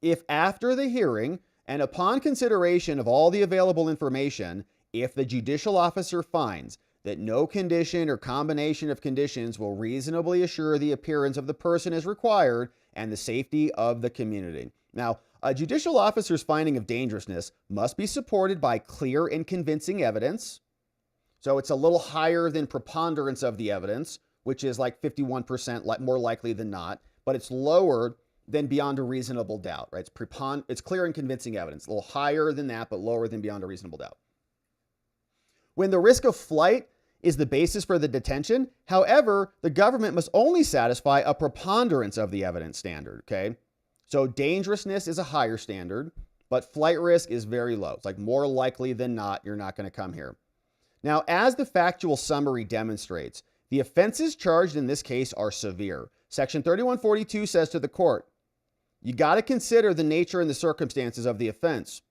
if after the hearing and upon consideration of all the available information, if the judicial officer finds that no condition or combination of conditions will reasonably assure the appearance of the person as required and the safety of the community. Now, a judicial officer's finding of dangerousness must be supported by clear and convincing evidence. So it's a little higher than preponderance of the evidence, which is like 51% more likely than not, but it's lower than beyond a reasonable doubt, right? It's clear and convincing evidence, a little higher than that, but lower than beyond a reasonable doubt. When the risk of flight is the basis for the detention, however, the government must only satisfy a preponderance of the evidence standard, okay? So dangerousness is a higher standard, but flight risk is very low. It's like more likely than not, you're not going to come here. Now, as the factual summary demonstrates, the offenses charged in this case are severe. Section 3142 says to the court, you got to consider the nature and the circumstances of the offense,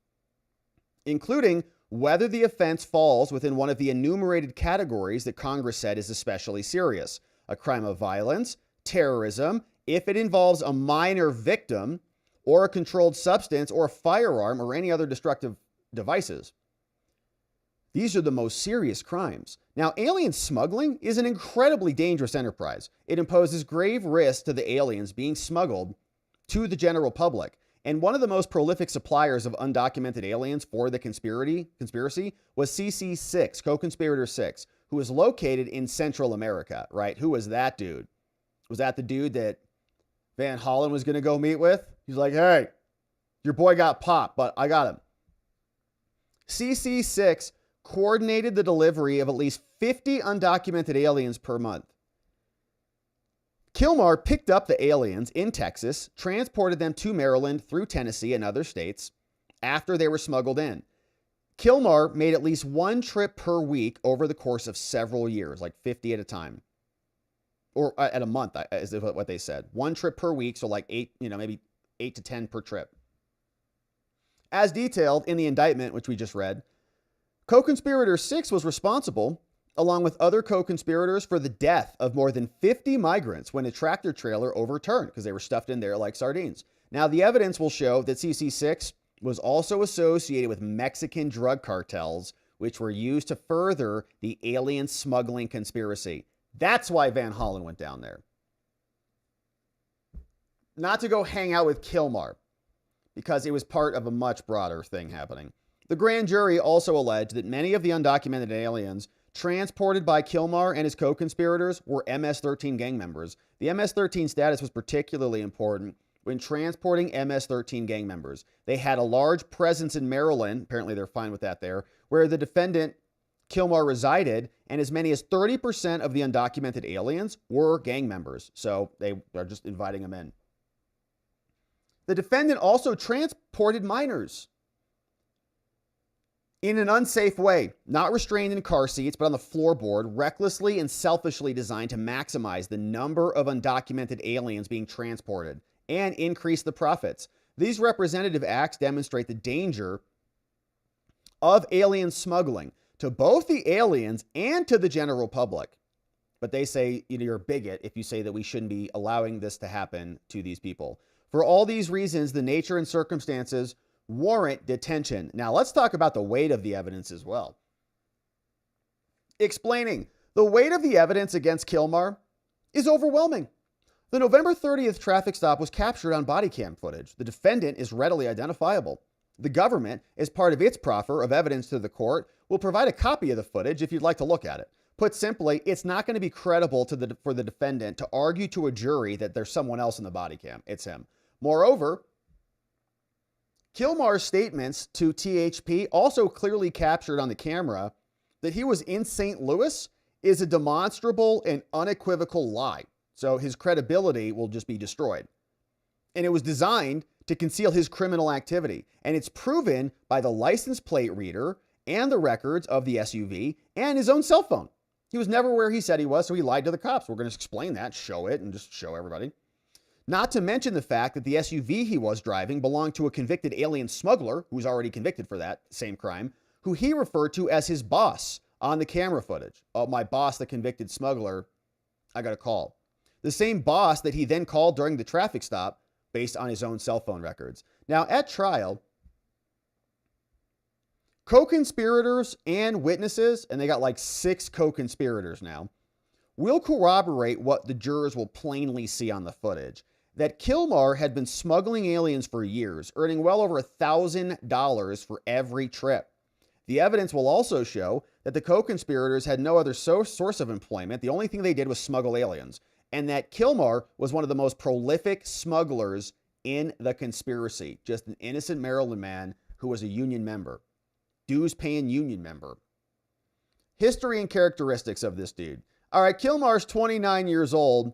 including whether the offense falls within one of the enumerated categories that Congress said is especially serious: a crime of violence, terrorism, if it involves a minor victim, or a controlled substance, or a firearm, or any other destructive devices. These are the most serious crimes. Now, alien smuggling is an incredibly dangerous enterprise. It imposes grave risk to the aliens being smuggled to the general public. And one of the most prolific suppliers of undocumented aliens for the conspiracy was CC6, Co-Conspirator 6, who is located in Central America, right? Who was that dude? Was that the dude that Van Hollen was going to go meet with? He's like, hey, your boy got popped, but I got him. CC6 coordinated the delivery of at least 50 undocumented aliens per month. Kilmar picked up the aliens in Texas, transported them to Maryland through Tennessee and other states after they were smuggled in. Kilmar made at least 1 trip per week over the course of several years, like 50 at a time. Or at a month, is what they said. 1 trip per week, so like 8, maybe 8 to 10 per trip. As detailed in the indictment, which we just read, Co-Conspirator 6 was responsible, along with other co-conspirators, for the death of more than 50 migrants when a tractor trailer overturned because they were stuffed in there like sardines. Now, the evidence will show that CC6 was also associated with Mexican drug cartels, which were used to further the alien smuggling conspiracy. That's why Van Hollen went down there. Not to go hang out with Kilmar, because it was part of a much broader thing happening. The grand jury also alleged that many of the undocumented aliens transported by Kilmar and his co-conspirators were MS-13 gang members. The MS-13 status was particularly important when transporting MS-13 gang members. They had a large presence in Maryland, apparently they're fine with that there, where the defendant Kilmar resided, and as many as 30% of the undocumented aliens were gang members. So they are just inviting them in. The defendant also transported minors in an unsafe way, not restrained in car seats, but on the floorboard, recklessly and selfishly designed to maximize the number of undocumented aliens being transported and increase the profits. These representative acts demonstrate the danger of alien smuggling to both the aliens and to the general public. But they say you're a bigot if you say that we shouldn't be allowing this to happen to these people. For all these reasons, the nature and circumstances warrant detention. Now, let's talk about the weight of the evidence as well. Explaining, the weight of the evidence against Kilmar is overwhelming. The November 30th traffic stop was captured on body cam footage. The defendant is readily identifiable. The government, as part of its proffer of evidence to the court, will provide a copy of the footage if you'd like to look at it. Put simply, it's not going to be credible for the defendant to argue to a jury that there's someone else in the body cam. It's him. Moreover, Kilmar's statements to THP, also clearly captured on the camera, that he was in St. Louis is a demonstrable and unequivocal lie. So his credibility will just be destroyed. And it was designed to conceal his criminal activity. And it's proven by the license plate reader and the records of the SUV and his own cell phone. He was never where he said he was, so he lied to the cops. We're going to explain that, show it, and just show everybody. Not to mention the fact that the SUV he was driving belonged to a convicted alien smuggler, who's already convicted for that same crime, who he referred to as his boss on the camera footage. Oh, my boss, the convicted smuggler, I got a call. The same boss that he then called during the traffic stop based on his own cell phone records. Now, at trial, co-conspirators and witnesses, and they got like 6 co-conspirators now, will corroborate what the jurors will plainly see on the footage. That Kilmar had been smuggling aliens for years, earning well over $1,000 for every trip. The evidence will also show that the co-conspirators had no other source of employment. The only thing they did was smuggle aliens. And that Kilmar was one of the most prolific smugglers in the conspiracy. Just an innocent Maryland man who was a union member. Dues-paying union member. History and characteristics of this dude. All right, Kilmar's 29 years old,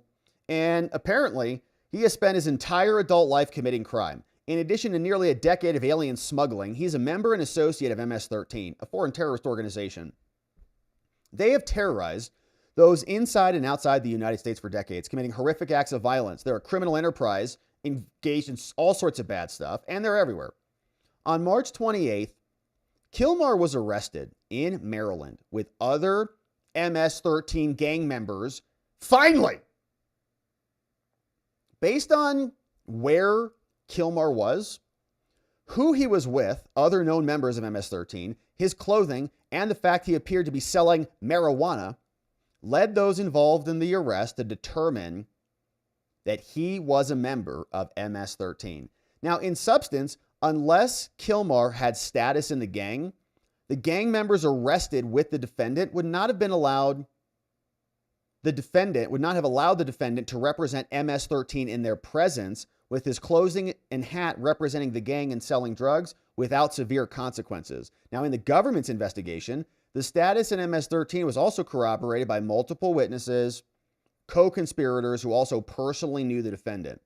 and apparently he has spent his entire adult life committing crime. In addition to nearly a decade of alien smuggling, he's a member and associate of MS-13, a foreign terrorist organization. They have terrorized those inside and outside the United States for decades, committing horrific acts of violence. They're a criminal enterprise engaged in all sorts of bad stuff, and they're everywhere. On March 28th, Kilmar was arrested in Maryland with other MS-13 gang members, finally. Based on where Kilmar was, who he was with, other known members of MS-13, his clothing, and the fact he appeared to be selling marijuana, led those involved in the arrest to determine that he was a member of MS-13. Now, in substance, unless Kilmar had status in the gang members arrested with the defendant would not have allowed the defendant to represent MS-13 in their presence with his clothing and hat representing the gang and selling drugs without severe consequences. Now, in the government's investigation, the status in MS-13 was also corroborated by multiple witnesses, co-conspirators who also personally knew the defendant.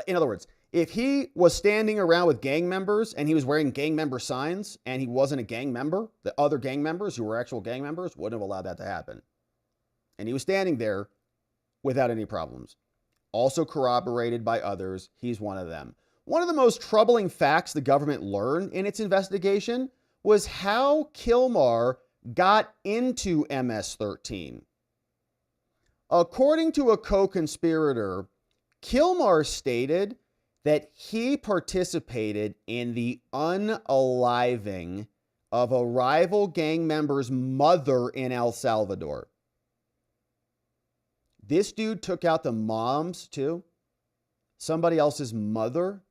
In other words, if he was standing around with gang members and he was wearing gang member signs and he wasn't a gang member, the other gang members who were actual gang members wouldn't have allowed that to happen. And he was standing there without any problems. Also corroborated by others, he's one of them. One of the most troubling facts the government learned in its investigation was how Kilmar got into MS-13. According to a co-conspirator, Kilmar stated that he participated in the unaliving of a rival gang member's mother in El Salvador. This dude took out the moms too. Somebody else's mother.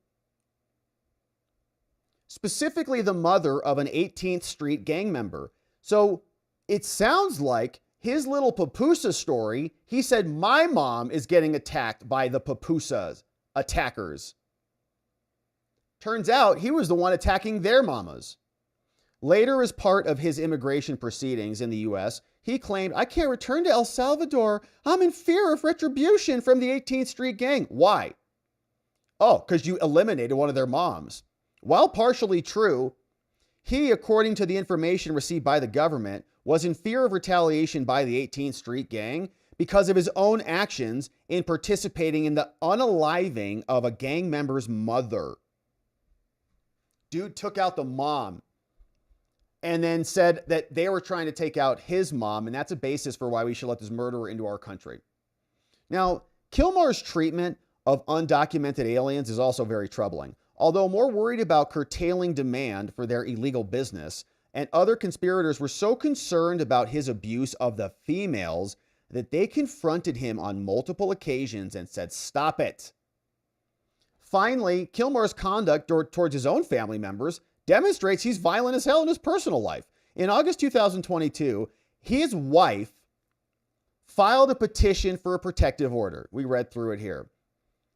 Specifically the mother of an 18th Street gang member. So it sounds like his little pupusa story, he said, my mom is getting attacked by the pupusas attackers. Turns out he was the one attacking their mamas. Later, as part of his immigration proceedings in the U.S., he claimed, I can't return to El Salvador. I'm in fear of retribution from the 18th Street gang. Why? Oh, because you eliminated one of their moms. While partially true, he, according to the information received by the government, was in fear of retaliation by the 18th Street gang because of his own actions in participating in the unaliving of a gang member's mother. Dude took out the mom and then said that they were trying to take out his mom, and that's a basis for why we should let this murderer into our country. Now, Kilmar's treatment of undocumented aliens is also very troubling. Although more worried about curtailing demand for their illegal business, and other conspirators were so concerned about his abuse of the females that they confronted him on multiple occasions and said, stop it. Finally, Kilmar's conduct towards his own family members demonstrates he's violent as hell in his personal life. In August 2022, his wife filed a petition for a protective order. We read through it here.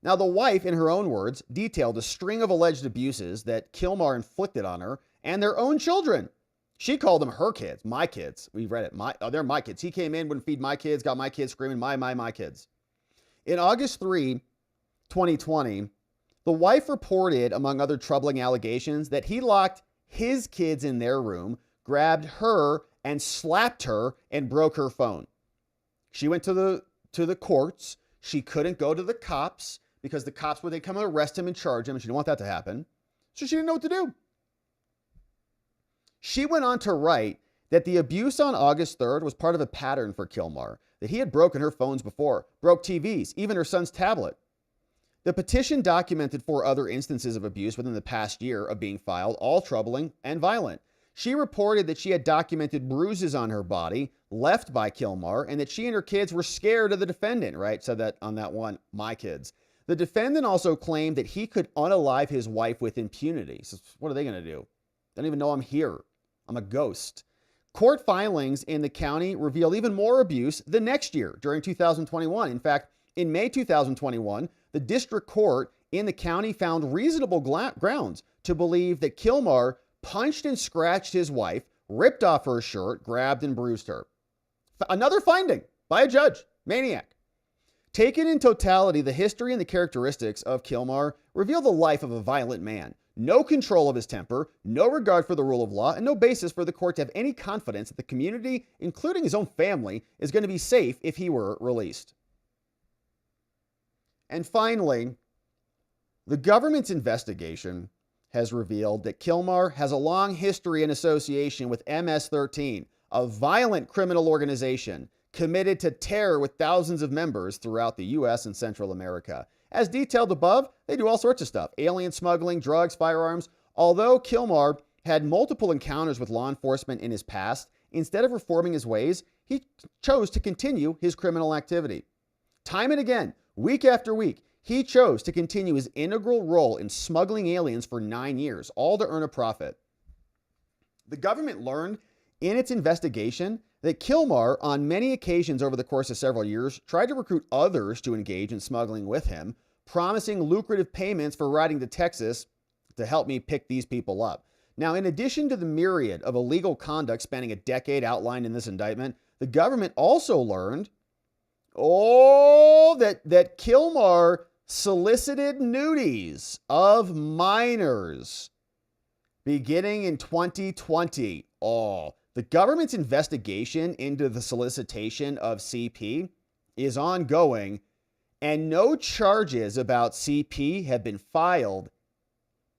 Now, the wife, in her own words, detailed a string of alleged abuses that Kilmar inflicted on her and their own children. She called them her kids, my kids. We read it. They're my kids. He came in, wouldn't feed my kids, got my kids screaming, my kids. In August 3, 2020, the wife reported, among other troubling allegations, that he locked his kids in their room, grabbed her and slapped her and broke her phone. She went to the courts. She couldn't go to the cops because the cops would come and arrest him and charge him, and she didn't want that to happen. So she didn't know what to do. She went on to write that the abuse on August 3rd was part of a pattern for Kilmar, that he had broken her phones before, broke TVs, even her son's tablet. The petition documented 4 other instances of abuse within the past year of being filed, all troubling and violent. She reported that she had documented bruises on her body left by Kilmar and that she and her kids were scared of the defendant, right? Said that on that one, my kids. The defendant also claimed that he could unalive his wife with impunity. So what are they going to do? They don't even know I'm here. I'm a ghost. Court filings in the county reveal even more abuse the next year during 2021. In fact, in May 2021, the district court in the county found reasonable grounds to believe that Kilmar punched and scratched his wife, ripped off her shirt, grabbed and bruised her. Another finding by a judge. Maniac. Taken in totality, the history and the characteristics of Kilmar reveal the life of a violent man. No control of his temper, no regard for the rule of law, and no basis for the court to have any confidence that the community, including his own family, is going to be safe if he were released. And finally, the government's investigation has revealed that Kilmar has a long history and association with MS-13, a violent criminal organization committed to terror with thousands of members throughout the U.S. and Central America. As detailed above, they do all sorts of stuff: alien smuggling, drugs, firearms. Although Kilmar had multiple encounters with law enforcement in his past, instead of reforming his ways, he chose to continue his criminal activity. Time and again, week after week, he chose to continue his integral role in smuggling aliens for 9 years, all to earn a profit. The government learned in its investigation that Kilmar, on many occasions over the course of several years, tried to recruit others to engage in smuggling with him, promising lucrative payments for riding to Texas to help me pick these people up. Now, in addition to the myriad of illegal conduct spanning a decade outlined in this indictment, the government also learned, that Kilmar solicited nudies of minors beginning in 2020. The government's investigation into the solicitation of CP is ongoing, and no charges about CP have been filed,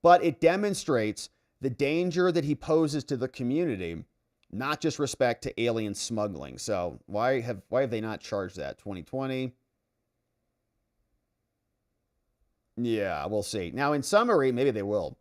but it demonstrates the danger that he poses to the community, not just respect to alien smuggling. So why have they not charged that? 2020? Yeah, we'll see. Now, in summary, maybe they will.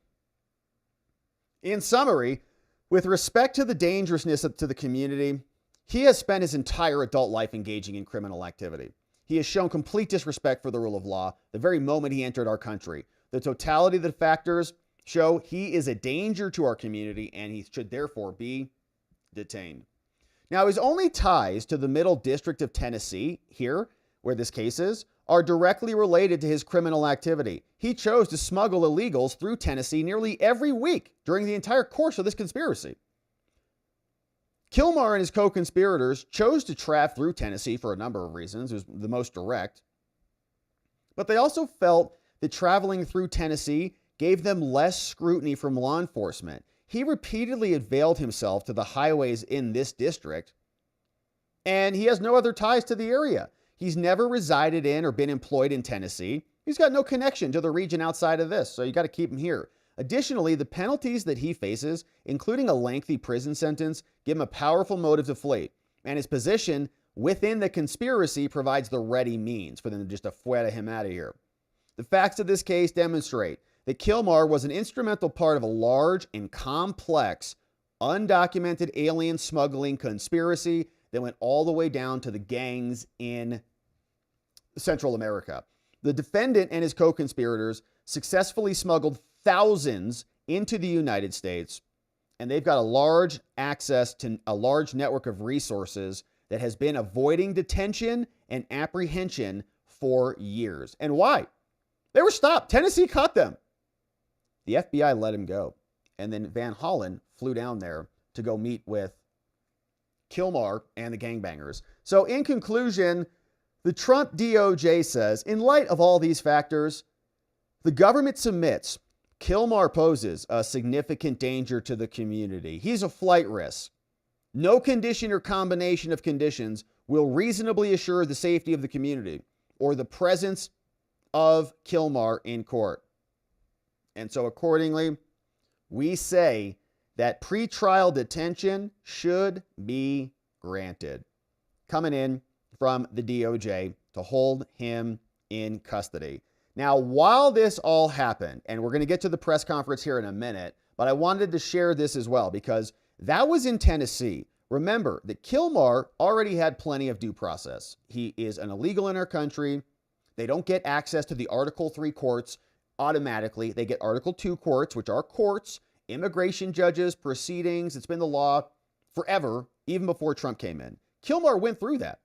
In summary, with respect to the dangerousness to the community, he has spent his entire adult life engaging in criminal activity. He has shown complete disrespect for the rule of law the very moment he entered our country. The totality of the factors show he is a danger to our community, and he should therefore be detained. Now, his only ties to the Middle District of Tennessee, here, where this case is, are directly related to his criminal activity. He chose to smuggle illegals through Tennessee nearly every week during the entire course of this conspiracy. Kilmar and his co-conspirators chose to travel through Tennessee for a number of reasons. It was the most direct. But they also felt that traveling through Tennessee gave them less scrutiny from law enforcement. He repeatedly availed himself to the highways in this district, and he has no other ties to the area. He's never resided in or been employed in Tennessee. He's got no connection to the region outside of this, so you got to keep him here. Additionally, the penalties that he faces, including a lengthy prison sentence, give him a powerful motive to flee, and his position within the conspiracy provides the ready means for them to just fueta him out of here. The facts of this case demonstrate that Kilmar was an instrumental part of a large and complex, undocumented alien smuggling conspiracy that went all the way down to the gangs in Central America. The defendant and his co-conspirators successfully smuggled thousands into the United States, and they've got a large access to a large network of resources that has been avoiding detention and apprehension for years. And why? They were stopped. Tennessee caught them. The FBI let him go. And then Van Hollen flew down there to go meet with Kilmar and the gangbangers. So in conclusion, the Trump DOJ says, in light of all these factors, the government submits Kilmar poses a significant danger to the community. He's a flight risk. No condition or combination of conditions will reasonably assure the safety of the community or the presence of Kilmar in court. And so accordingly, we say that pretrial detention should be granted. Coming in from the DOJ to hold him in custody. Now, while this all happened, and we're going to get to the press conference here in a minute, but I wanted to share this as well because that was in Tennessee. Remember that Kilmar already had plenty of due process. He is an illegal in our country. They don't get access to the Article 3 courts automatically. They get Article 2 courts, which are courts, immigration judges, proceedings. It's been the law forever, even before Trump came in. Kilmar went through that.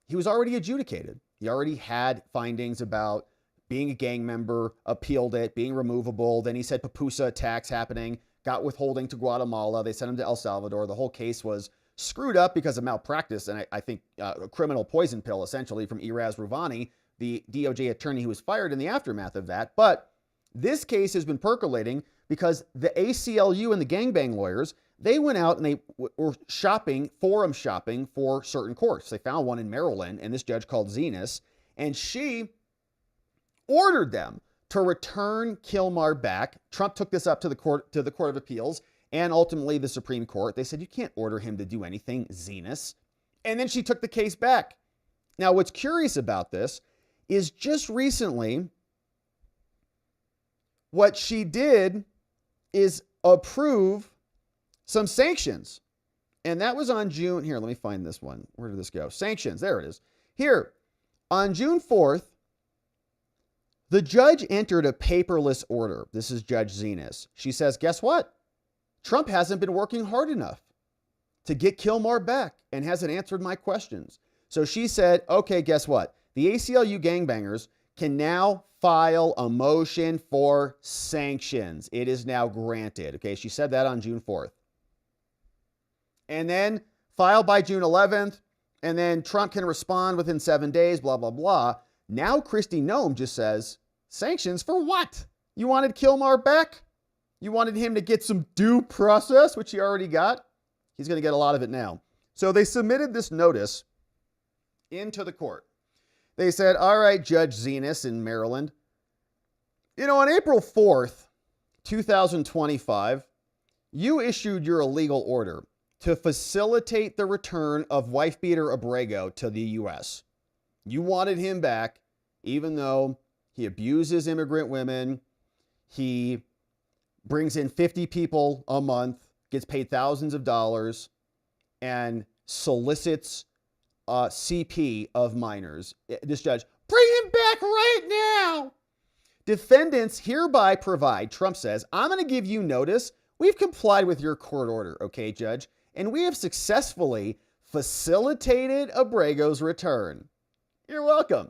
He was already adjudicated. He already had findings about being a gang member, appealed it, being removable. Then he said pupusa attacks happening, got withholding to Guatemala. They sent him to El Salvador. The whole case was screwed up because of malpractice and I think a criminal poison pill, essentially, from Iraz Ruvani, the DOJ attorney who was fired in the aftermath of that. But this case has been percolating because the ACLU and the gangbang lawyers, they went out and they were forum shopping for certain courts. They found one in Maryland, and this judge called Zenas, and she ordered them to return Kilmar back. Trump took this up to the Court of Appeals and ultimately the Supreme Court. They said, you can't order him to do anything, Zenas. And then she took the case back. Now, what's curious about this is just recently, what she did is approve some sanctions. And that was on June. Here, let me find this one. Where did this go? Sanctions. There it is. Here, on June 4th, the judge entered a paperless order. This is Judge Zenas. She says, guess what? Trump hasn't been working hard enough to get Kilmar back and hasn't answered my questions. So she said, okay, guess what? The ACLU gangbangers can now file a motion for sanctions. It is now granted. Okay, she said that on June 4th. And then file by June 11th, and then Trump can respond within 7 days, blah, blah, blah. Now Kristi Noem just says, sanctions for what? You wanted Kilmar back? You wanted him to get some due process, which he already got? He's going to get a lot of it now. So they submitted this notice into the court. They said, all right, Judge Zenas in Maryland, on April 4th, 2025, you issued your illegal order to facilitate the return of wife-beater Abrego to the U.S. You wanted him back, even though he abuses immigrant women, he brings in 50 people a month, gets paid thousands of dollars, and solicits CP of minors. This judge, bring him back right now. Defendants hereby provide, Trump says, I'm going to give you notice. We've complied with your court order, okay, Judge? And we have successfully facilitated Abrego's return. You're welcome.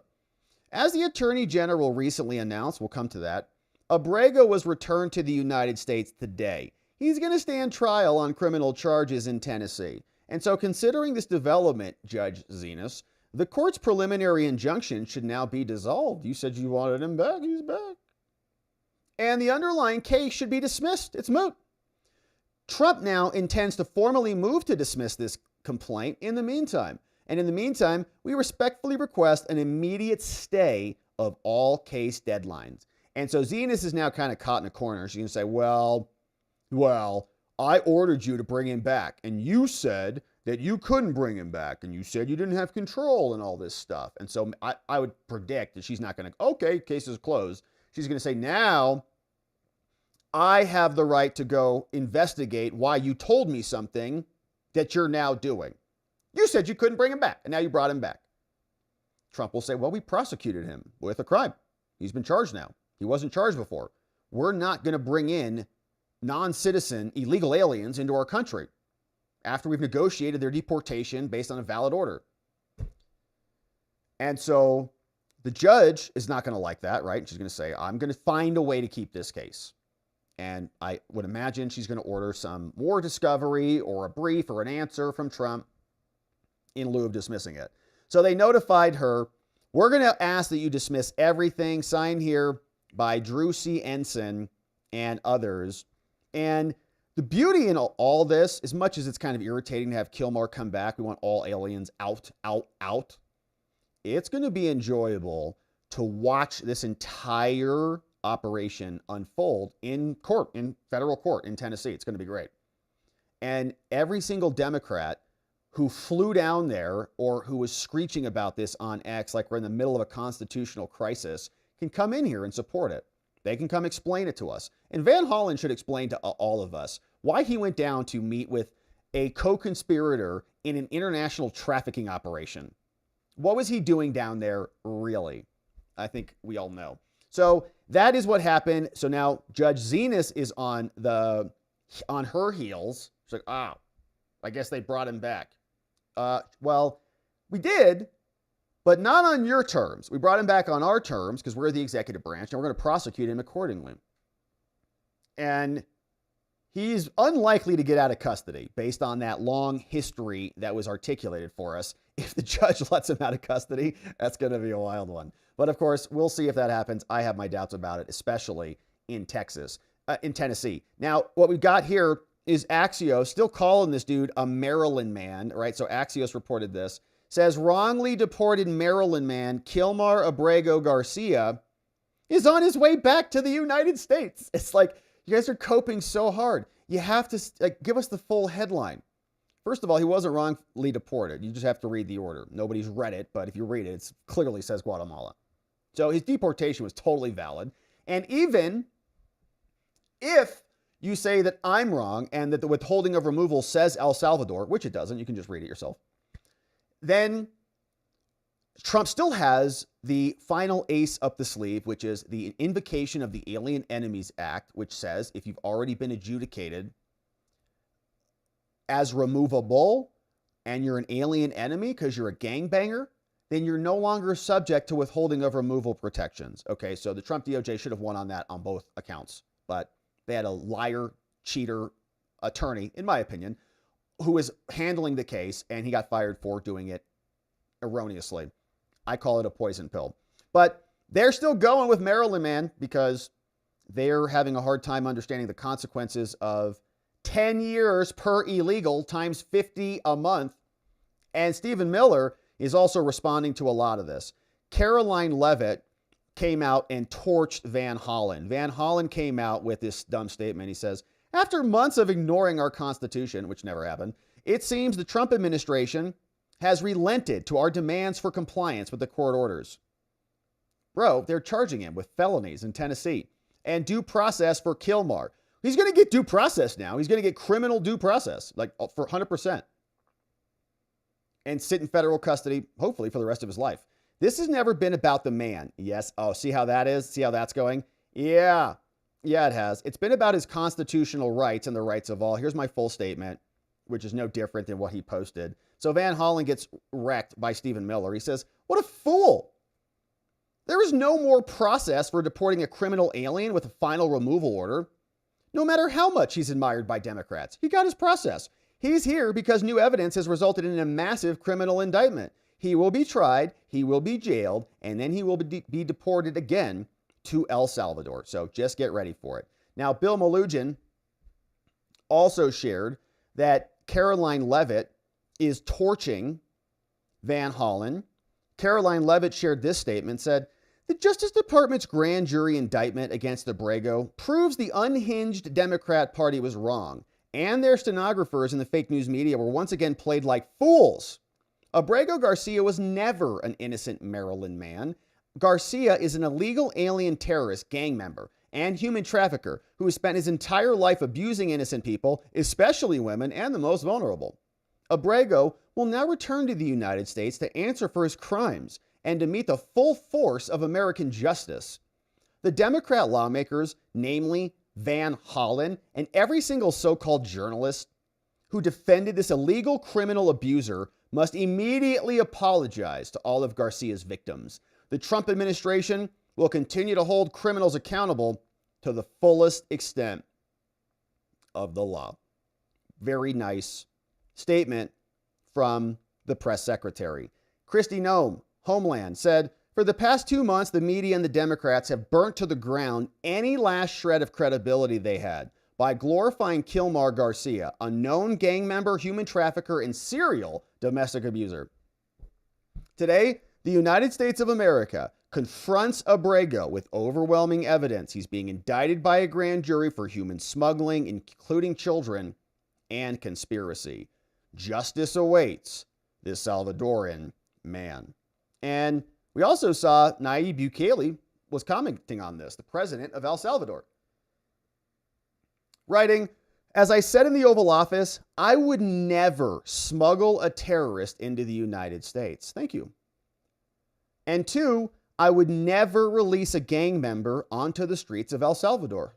As the Attorney General recently announced, we'll come to that, Abrego was returned to the United States today. He's going to stand trial on criminal charges in Tennessee. And so considering this development, Judge Zenas, the court's preliminary injunction should now be dissolved. You said you wanted him back. He's back. And the underlying case should be dismissed. It's moot. Trump now intends to formally move to dismiss this complaint in the meantime. And in the meantime, we respectfully request an immediate stay of all case deadlines. And so Zenas is now kind of caught in a corner. She's going to say, well, I ordered you to bring him back. And you said that you couldn't bring him back. And you said you didn't have control and all this stuff. And so I would predict that she's not going to, okay, case is closed. She's going to say, now I have the right to go investigate why you told me something that you're now doing. You said you couldn't bring him back, and now you brought him back. Trump will say, well, we prosecuted him with a crime. He's been charged now. He wasn't charged before. We're not going to bring in non-citizen illegal aliens into our country after we've negotiated their deportation based on a valid order. And so The judge is not going to like that, right? She's going to say, I'm going to find a way to keep this case. And I would imagine she's going to order some more discovery or a brief or an answer from Trump in lieu of dismissing it. So they notified her, we're going to ask that you dismiss everything signed here by Drew C. Ensign and others. And the beauty in all this, as much as it's kind of irritating to have Kilmar come back, we want all aliens out, out, out. It's going to be enjoyable to watch this entire operation unfold in court, in federal court in Tennessee. It's going to be great. And every single Democrat who flew down there or who was screeching about this on X, like we're in the middle of a constitutional crisis, can come in here and support it. They can come explain it to us. And Van Hollen should explain to all of us why he went down to meet with a co-conspirator in an international trafficking operation. What was he doing down there, really? I think we all know. So that is what happened. So now Judge Zenas is on her heels. She's like, oh, I guess they brought him back. Well, we did, but not on your terms. We brought him back on our terms because we're the executive branch and we're going to prosecute him accordingly. And he's unlikely to get out of custody based on that long history that was articulated for us. If the judge lets him out of custody, that's going to be a wild one. But of course, we'll see if that happens. I have my doubts about it, especially in Tennessee. Now, what we've got here is Axios still calling this dude a Maryland man, right? So Axios reported this. Says wrongly deported Maryland man Kilmar Abrego Garcia is on his way back to the United States. It's like, you guys are coping so hard. You have to give us the full headline. First of all, he wasn't wrongly deported. You just have to read the order. Nobody's read it, but if you read it, it clearly says Guatemala. So his deportation was totally valid. And even if you say that I'm wrong and that the withholding of removal says El Salvador, which it doesn't, you can just read it yourself, then Trump still has the final ace up the sleeve, which is the invocation of the Alien Enemies Act, which says if you've already been adjudicated as removable and you're an alien enemy because you're a gangbanger, then you're no longer subject to withholding of removal protections. Okay, so the Trump DOJ should have won on that on both accounts, but they had a liar, cheater attorney, in my opinion, who was handling the case, and he got fired for doing it erroneously. I call it a poison pill. But they're still going with Maryland man because they're having a hard time understanding the consequences of 10 years per illegal times 50 a month. And Stephen Miller is also responding to a lot of this. Caroline Leavitt came out and torched Van Hollen. Van Hollen came out with this dumb statement. He says, after months of ignoring our Constitution, which never happened, it seems the Trump administration has relented to our demands for compliance with the court orders. Bro, they're charging him with felonies in Tennessee and due process for Kilmar. He's going to get due process now. He's going to get criminal due process, like for 100%. And sit in federal custody, hopefully, for the rest of his life. This has never been about the man. Yes. Oh, see how that is? See how that's going? Yeah. Yeah, it has. It's been about his constitutional rights and the rights of all. Here's my full statement, which is no different than what he posted. So Van Hollen gets wrecked by Stephen Miller. He says, what a fool. There is no more process for deporting a criminal alien with a final removal order. No matter how much he's admired by Democrats, he got his process. He's here because new evidence has resulted in a massive criminal indictment. He will be tried, he will be jailed, and then he will be deported again to El Salvador. So just get ready for it. Now, Bill Melugin also shared that Caroline Leavitt is torching Van Hollen. Caroline Leavitt shared this statement, said, the Justice Department's grand jury indictment against Abrego proves the unhinged Democrat Party was wrong, and their stenographers in the fake news media were once again played like fools. Abrego Garcia was never an innocent Maryland man. Garcia is an illegal alien terrorist gang member and human trafficker who has spent his entire life abusing innocent people, especially women and the most vulnerable. Abrego will now return to the United States to answer for his crimes and to meet the full force of American justice. The Democrat lawmakers, namely Van Hollen and every single so-called journalist who defended this illegal criminal abuser, must immediately apologize to all of Garcia's victims. the Trump administration will continue to hold criminals accountable to the fullest extent of the law. Very nice statement from the press secretary. Kristi Noem, Homeland, said, for the past 2 months, the media and the Democrats have burnt to the ground any last shred of credibility they had by glorifying Kilmar Garcia, a known gang member, human trafficker, and serial domestic abuser. Today, the United States of America confronts Abrego with overwhelming evidence. He's being indicted by a grand jury for human smuggling, including children, and conspiracy. Justice awaits this Salvadoran man. And we also saw Nayib Bukele was commenting on this, the president of El Salvador, writing, as I said in the Oval Office, I would never smuggle a terrorist into the United States. Thank you. And 2, I would never release a gang member onto the streets of El Salvador.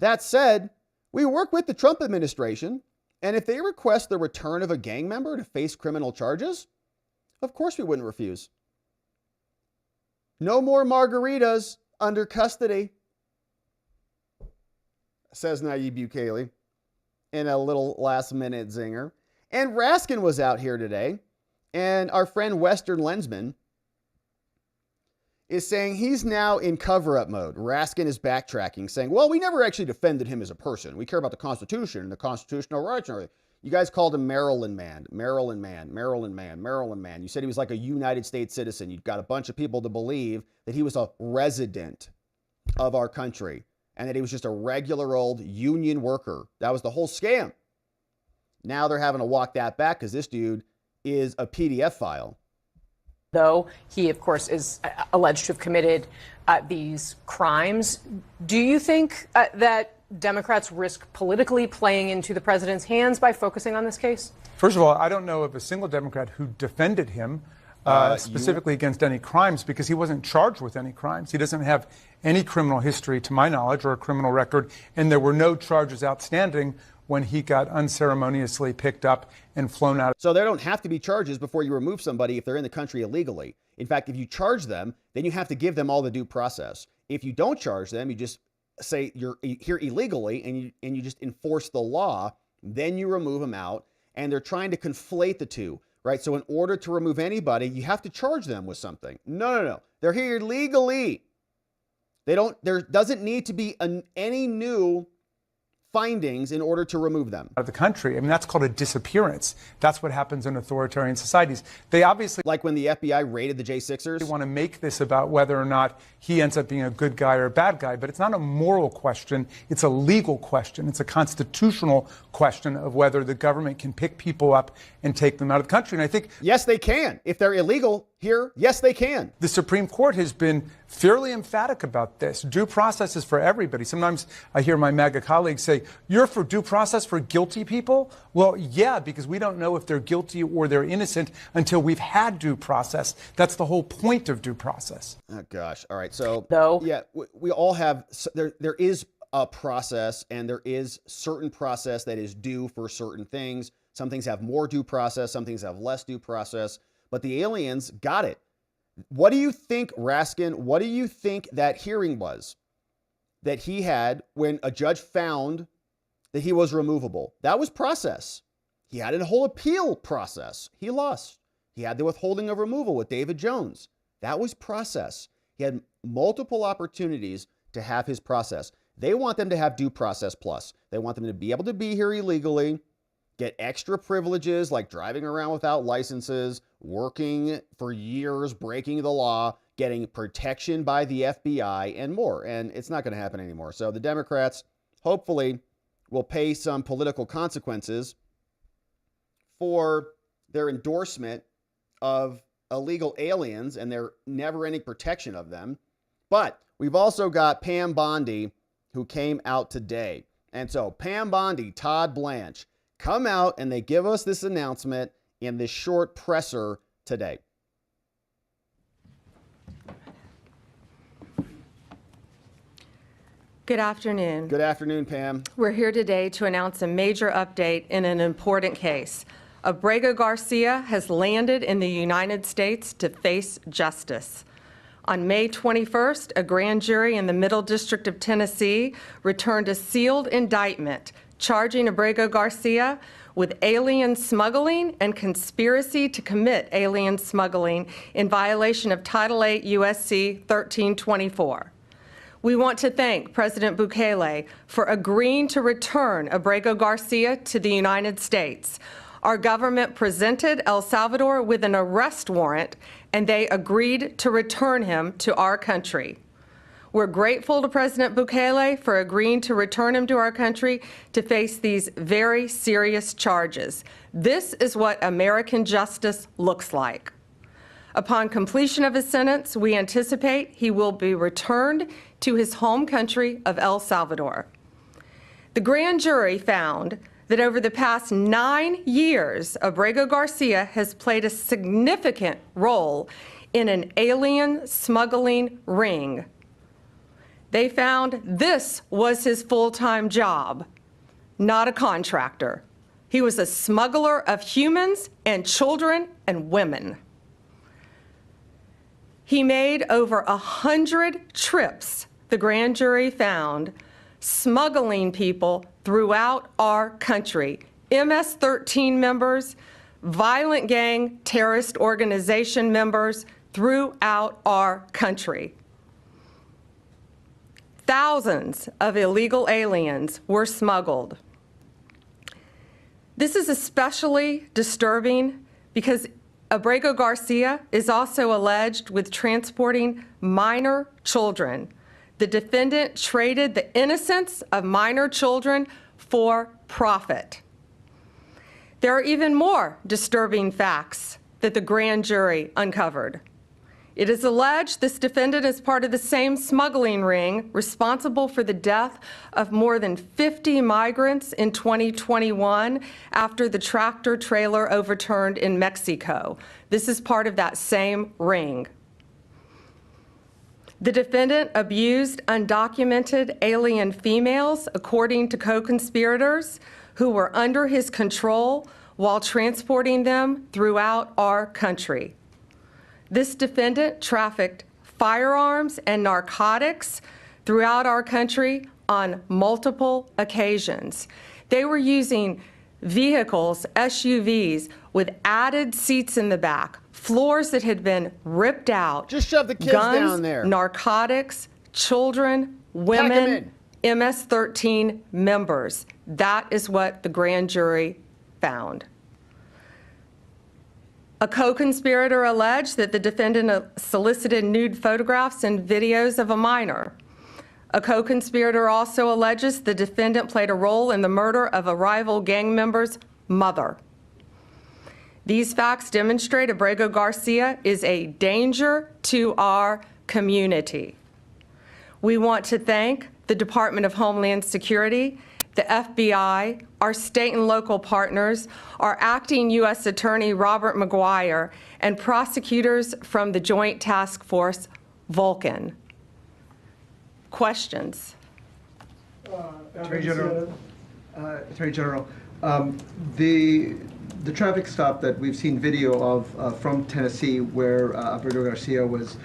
That said, we work with the Trump administration, and if they request the return of a gang member to face criminal charges, of course we wouldn't refuse. No more margaritas under custody, says Nayib Bukele in a little last-minute zinger. And Raskin was out here today, and our friend Western Lensman is saying he's now in cover-up mode. Raskin is backtracking, saying, well, we never actually defended him as a person. We care about the Constitution and the constitutional rights and everything. You guys called him Maryland man, Maryland man, Maryland man, Maryland man. You said he was like a United States citizen. You've got a bunch of people to believe that he was a resident of our country and that he was just a regular old union worker. That was the whole scam. Now they're having to walk that back because this dude is a PDF file. Though he, of course, is alleged to have committed these crimes. Do you think that Democrats risk politically playing into the president's hands by focusing on this case? First of all, I don't know of a single Democrat who defended him specifically against any crimes, because he wasn't charged with any crimes. He doesn't have any criminal history, to my knowledge, or a criminal record, and there were no charges outstanding when he got unceremoniously picked up and flown out. So there don't have to be charges before you remove somebody if they're in the country illegally. In fact, if you charge them, then you have to give them all the due process. If you don't charge them, you just say you're here illegally and you just enforce the law, then you remove them out. And they're trying to conflate the two, right? So in order to remove anybody, you have to charge them with something. No. They're here legally. There doesn't need to be any new findings in order to remove them out of the country. I mean, that's called a disappearance. That's what happens in authoritarian societies. They obviously, like when the FBI raided the J6ers, they want to make this about whether or not he ends up being a good guy or a bad guy, but it's not a moral question. It's a legal question. It's a constitutional question of whether the government can pick people up and take them out of the country. And I think, yes, they can. If they're illegal here, yes, they can. The Supreme Court has been fairly emphatic about this. Due process is for everybody. Sometimes I hear my MAGA colleagues say, you're for due process for guilty people? Well, yeah, because we don't know if they're guilty or they're innocent until we've had due process. That's the whole point of due process. Oh, gosh. All right. So, though, yeah, we all have, there is a process, and there is certain process that is due for certain things. Some things have more due process. Some things have less due process. But the aliens got it. What do you think, Raskin? What do you think that hearing was that he had when a judge found that he was removable? That was process. He had a whole appeal process. He lost. He had the withholding of removal with David Jones. That was process. He had multiple opportunities to have his process. They want them to have due process plus. They want them to be able to be here illegally, get extra privileges like driving around without licenses, working for years, breaking the law, getting protection by the FBI, and more. And it's not going to happen anymore. So the Democrats hopefully will pay some political consequences for their endorsement of illegal aliens and their never-ending protection of them. But we've also got Pam Bondi, who came out today. And so Pam Bondi, Todd Blanche, come out and they give us this announcement in this short presser today. Good afternoon. Good afternoon, Pam. We're here today to announce a major update in an important case. Abrego Garcia has landed in the United States to face justice. On May 21st, a grand jury in the Middle District of Tennessee returned a sealed indictment charging Abrego Garcia with alien smuggling and conspiracy to commit alien smuggling in violation of Title 8 U.S.C. 1324. We want to thank President Bukele for agreeing to return Abrego Garcia to the United States. Our government presented El Salvador with an arrest warrant, and they agreed to return him to our country. We're grateful to President Bukele for agreeing to return him to our country to face these very serious charges. This is what American justice looks like. Upon completion of his sentence, we anticipate he will be returned to his home country of El Salvador. The grand jury found that over the past 9 years, Abrego Garcia has played a significant role in an alien smuggling ring. They found this was his full-time job, not a contractor. He was a smuggler of humans and children and women. He made over 100 trips, the grand jury found, smuggling people throughout our country. MS-13 members, violent gang terrorist organization members throughout our country. Thousands of illegal aliens were smuggled. This is especially disturbing because Abrego Garcia is also alleged with transporting minor children. The defendant traded the innocence of minor children for profit. There are even more disturbing facts that the grand jury uncovered. It is alleged this defendant is part of the same smuggling ring responsible for the death of more than 50 migrants in 2021 after the tractor trailer overturned in Mexico. This is part of that same ring. The defendant abused undocumented alien females, according to co-conspirators, who were under his control while transporting them throughout our country. This defendant trafficked firearms and narcotics throughout our country on multiple occasions. They were using vehicles, SUVs, with added seats in the back, floors that had been ripped out. Just shove the kids guns, down there. Narcotics, children, women, MS-13 members. That is what the grand jury found. A co-conspirator alleged that the defendant solicited nude photographs and videos of a minor. A co-conspirator also alleges the defendant played a role in the murder of a rival gang member's mother. These facts demonstrate Abrego Garcia is a danger to our community. We want to thank the Department of Homeland Security, the FBI, our state and local partners, our acting U.S. Attorney Robert McGuire, and prosecutors from the Joint Task Force, Vulcan. Questions? Attorney General, the traffic stop that we've seen video of from Tennessee, where Abrego Garcia was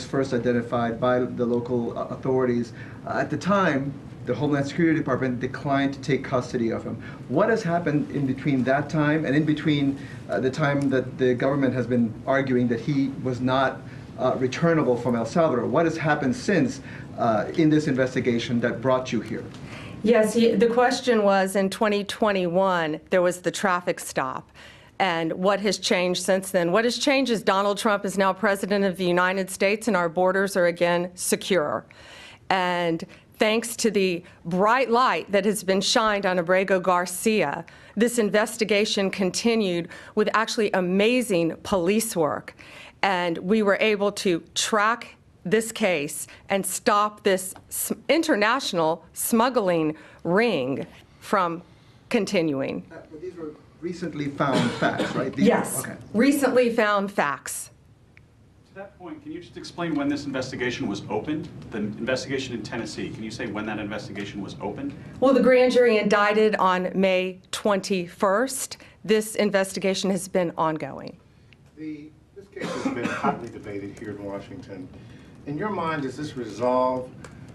first identified by the local authorities, at the time, the Homeland Security Department declined to take custody of him. What has happened in between that time and in between the time that the government has been arguing that he was not returnable from El Salvador? What has happened since in this investigation that brought you here? Yes, the question was in 2021, there was the traffic stop. And what has changed since then? What has changed is Donald Trump is now president of the United States and our borders are again secure. And thanks to the bright light that has been shined on Abrego Garcia, this investigation continued with actually amazing police work. And we were able to track this case and stop this international smuggling ring from continuing. But these were recently found facts, right? Yes, okay. Recently found facts. To that point, can you just explain when this investigation was opened? The investigation in Tennessee, can you say when that investigation was opened? Well, the grand jury indicted on May 21st. this investigation has been ongoing. This case has been hotly debated here in Washington. In your mind, does this resolve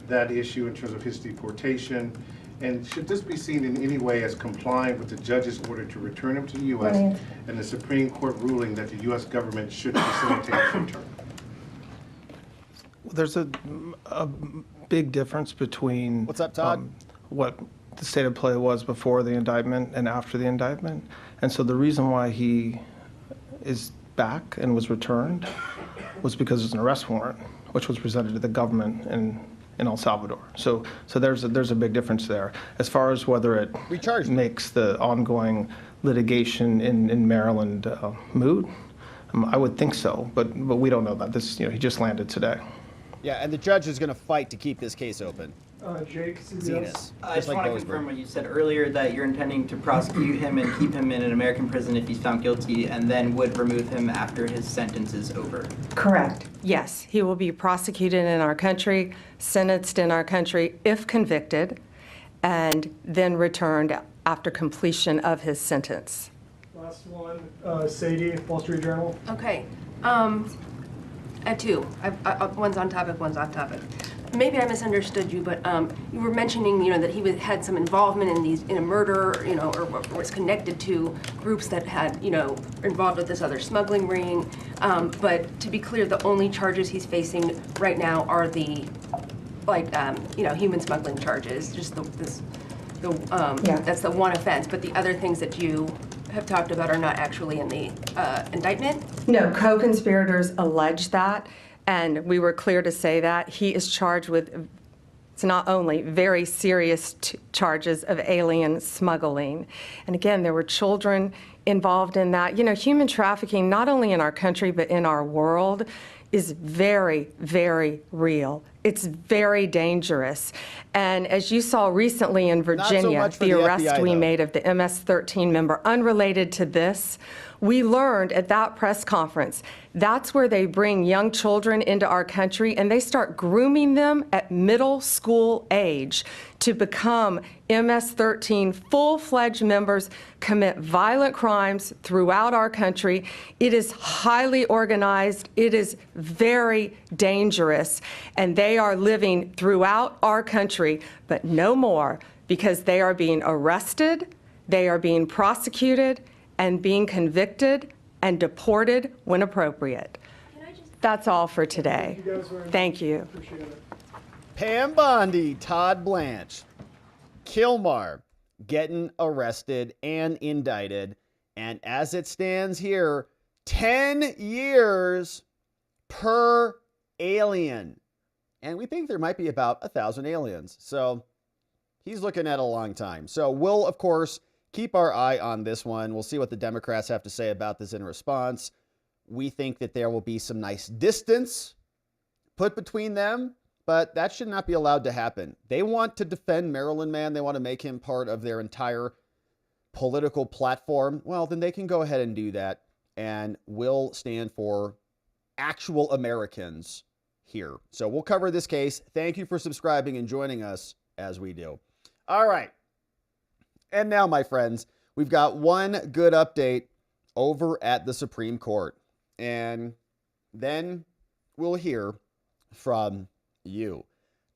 that issue in terms of his deportation? And should this be seen in any way as complying with the judge's order to return him to the U.S. and the Supreme Court ruling that the U.S. government should facilitate his return? There's a big difference between What's up, Todd? What the state of play was before the indictment and after the indictment. And so the reason why he is back and was returned was because there's an arrest warrant, which was presented to the government in El Salvador. So there's a big difference there. As far as whether it makes the ongoing litigation in Maryland moot, I would think so, but we don't know that. He just landed today. Yeah, and the judge is going to fight to keep this case open. Jake, Zenas. I just want to confirm what you said earlier, that you're intending to prosecute him and keep him in an American prison if he's found guilty, and then would remove him after his sentence is over. Correct. Yes, he will be prosecuted in our country, sentenced in our country if convicted, and then returned after completion of his sentence. Last one, Sadie, Wall Street Journal. Okay. I have two. One's on topic, one's off topic. Maybe I misunderstood you, but you were mentioning, that he had some involvement in a murder, or was connected to groups that had, involved with this other smuggling ring. But to be clear, the only charges he's facing right now are the, human smuggling charges. Just that's the one offense. But the other things that you have talked about are not actually in the indictment? No, co-conspirators allege that, and we were clear to say that. He is charged with, it's not only very serious charges of alien smuggling. And again, there were children involved in that. Human trafficking, not only in our country, but in our world, is very, very real. It's very dangerous. And as you saw recently in Virginia, the arrest FBI, we made of the MS-13 member, unrelated to this, we learned at that press conference, that's where they bring young children into our country and they start grooming them at middle school age to become MS-13 full-fledged members, commit violent crimes throughout our country. It is highly organized. It is very dangerous. And they are living throughout our country, but no more, because they are being arrested, they are being prosecuted, and being convicted and deported when appropriate. That's all for today. Thank you. Pam Bondi, Todd Blanche, Kilmar getting arrested and indicted. And as it stands here, 10 years per alien. And we think there might be about 1,000 aliens. So he's looking at a long time. So we'll, of course, keep our eye on this one. We'll see what the Democrats have to say about this in response. We think that there will be some nice distance put between them, but that should not be allowed to happen. They want to defend Maryland Man. They want to make him part of their entire political platform. Well, then they can go ahead and do that, and we'll stand for actual Americans here. So we'll cover this case. Thank you for subscribing and joining us as we do. All right. And now, my friends, we've got one good update over at the Supreme Court. And then we'll hear from you.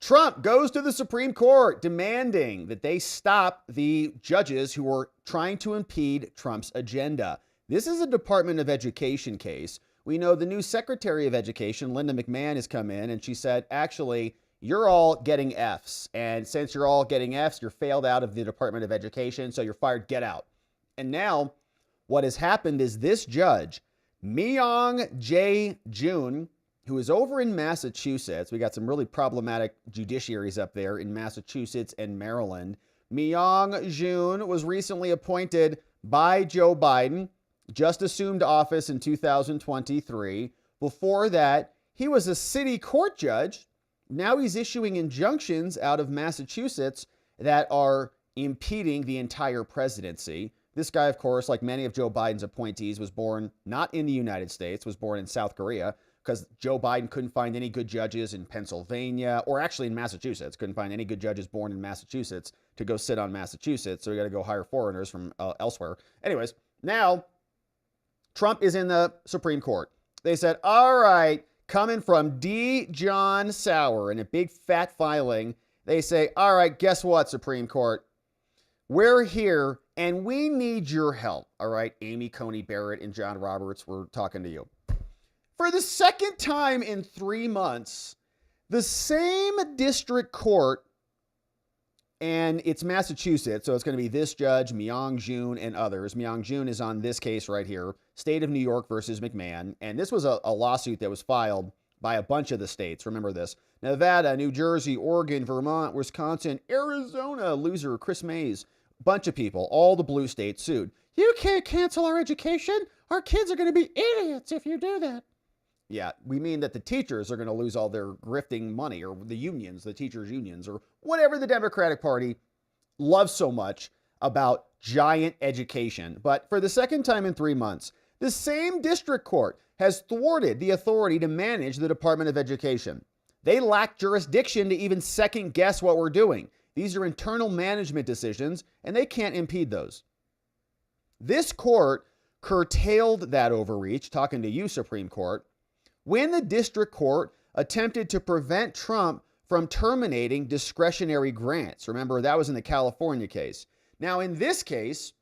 Trump goes to the Supreme Court demanding that they stop the judges who are trying to impede Trump's agenda. This is a Department of Education case. We know the new Secretary of Education, Linda McMahon, has come in and she said, actually, you're all getting Fs. And since you're all getting Fs, you're failed out of the Department of Education, so you're fired, get out. And now what has happened is this judge, Myong Jae Jun, who is over in Massachusetts. We got some really problematic judiciaries up there in Massachusetts and Maryland. Myong Jun was recently appointed by Joe Biden, just assumed office in 2023. Before that, he was a city court judge. Now he's issuing injunctions out of Massachusetts that are impeding the entire presidency. This guy, of course, like many of Joe Biden's appointees, was born not in the United States, was born in South Korea, because Joe Biden couldn't find any good judges in Pennsylvania, or actually in Massachusetts, couldn't find any good judges born in Massachusetts to go sit on Massachusetts, so we got to go hire foreigners from elsewhere. Anyways, Now, Trump is in the Supreme Court. They said, all right, coming from D. John Sauer in a big fat filing, they say, all right, guess what, Supreme Court? We're here and we need your help. All right, Amy Coney Barrett and John Roberts, we're talking to you. For the second time in 3 months, the same district court, and it's Massachusetts, so it's going to be this judge, Myung Joon, and others. Myung Joon is on this case right here, State of New York versus McMahon. And this was a lawsuit that was filed by a bunch of the states. Remember this: Nevada, New Jersey, Oregon, Vermont, Wisconsin, Arizona, loser Chris Mays. Bunch of people, all the blue states sued. You can't cancel our education. Our kids are going to be idiots if you do that. Yeah, we mean that the teachers are going to lose all their grifting money, or the unions, the teachers' unions, or whatever the Democratic Party loves so much about giant education. But for the second time in 3 months, the same district court has thwarted the authority to manage the Department of Education. They lack jurisdiction to even second guess what we're doing. These are internal management decisions, and they can't impede those. This court curtailed that overreach, talking to you, Supreme Court, when the district court attempted to prevent Trump from terminating discretionary grants. Remember, that was in the California case. Now, in this case,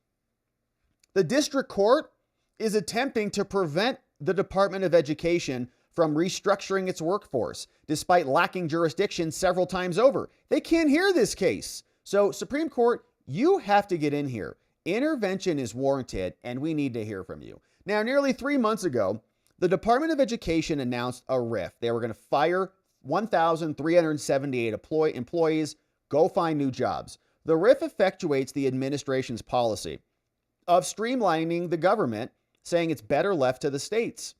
the district court is attempting to prevent the Department of Education from restructuring its workforce, despite lacking jurisdiction several times over. They can't hear this case. So, Supreme Court, you have to get in here. Intervention is warranted, and we need to hear from you. Now, nearly 3 months ago, the Department of Education announced a RIF. They were going to fire 1,378 employees, go find new jobs. The RIF effectuates the administration's policy of streamlining the government, saying it's better left to the states.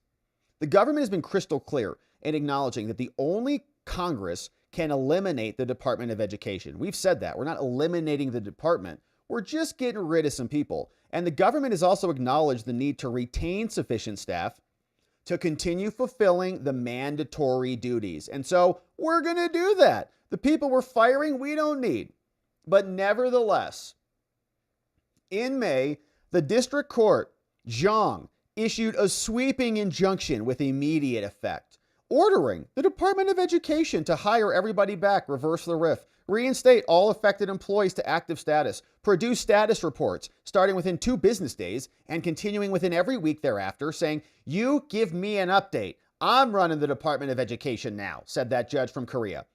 The government has been crystal clear in acknowledging that the only Congress can eliminate the Department of Education. We've said that. We're not eliminating the department. We're just getting rid of some people. And the government has also acknowledged the need to retain sufficient staff to continue fulfilling the mandatory duties. And so we're going to do that. The people we're firing, we don't need. But nevertheless, in May, the district court, Zhang, issued a sweeping injunction with immediate effect, ordering the Department of Education to hire everybody back, reverse the RIF, reinstate all affected employees to active status, produce status reports starting within 2 business days and continuing within every week thereafter, saying, you give me an update. I'm running the Department of Education now, said that judge from Korea.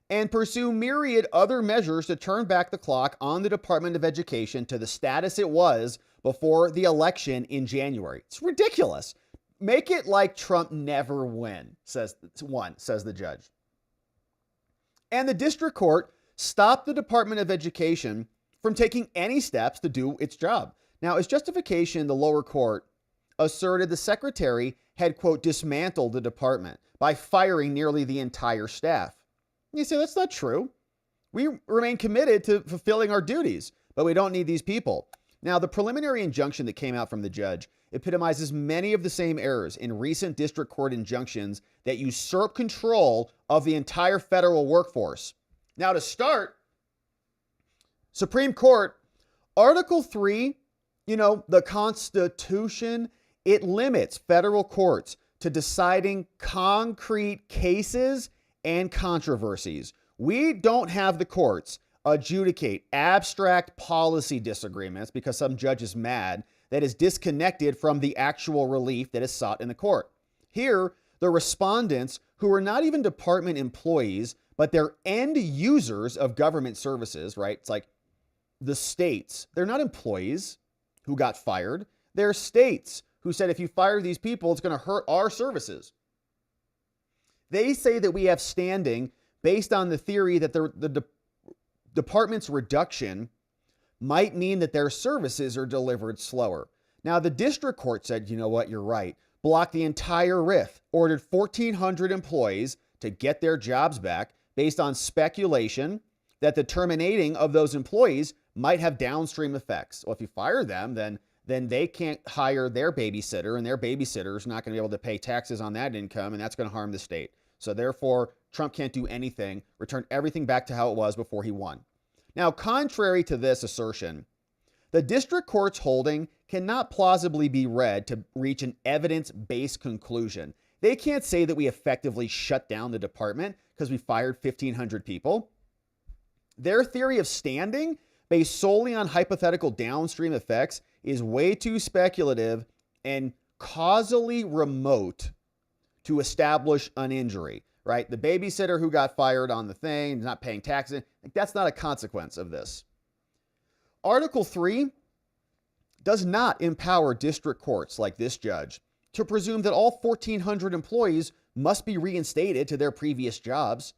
And pursue myriad other measures to turn back the clock on the Department of Education to the status it was before the election in January. It's ridiculous. Make it like Trump never won, says the judge. And the district court stopped the Department of Education from taking any steps to do its job. Now, as justification, the lower court asserted the secretary had, quote, dismantled the department by firing nearly the entire staff. You say, that's not true. We remain committed to fulfilling our duties, but we don't need these people. Now, the preliminary injunction that came out from the judge epitomizes many of the same errors in recent district court injunctions that usurp control of the entire federal workforce. Now, to start, Supreme Court, Article 3, the Constitution, it limits federal courts to deciding concrete cases and controversies. We don't have the courts adjudicate abstract policy disagreements because some judge is mad that is disconnected from the actual relief that is sought in the court. Here, the respondents, who are not even department employees, but they're end users of government services, right? It's like the states. They're not employees who got fired. They're states who said, if you fire these people, it's going to hurt our services. They say that we have standing based on the theory that the department's reduction might mean that their services are delivered slower. Now, the district court said, you know what, you're right. Blocked the entire RIF, ordered 1,400 employees to get their jobs back based on speculation that the terminating of those employees might have downstream effects. Well, if you fire them, then they can't hire their babysitter, and their babysitter is not going to be able to pay taxes on that income, and that's going to harm the state. So therefore, Trump can't do anything, return everything back to how it was before he won. Now, contrary to this assertion, the district court's holding cannot plausibly be read to reach an evidence-based conclusion. They can't say that we effectively shut down the department because we fired 1,500 people. Their theory of standing, based solely on hypothetical downstream effects, is way too speculative and causally remote to establish an injury, right? The babysitter who got fired on the thing, not paying taxes, that's not a consequence of this. Article 3 does not empower district courts like this judge to presume that all 1,400 employees must be reinstated to their previous jobs.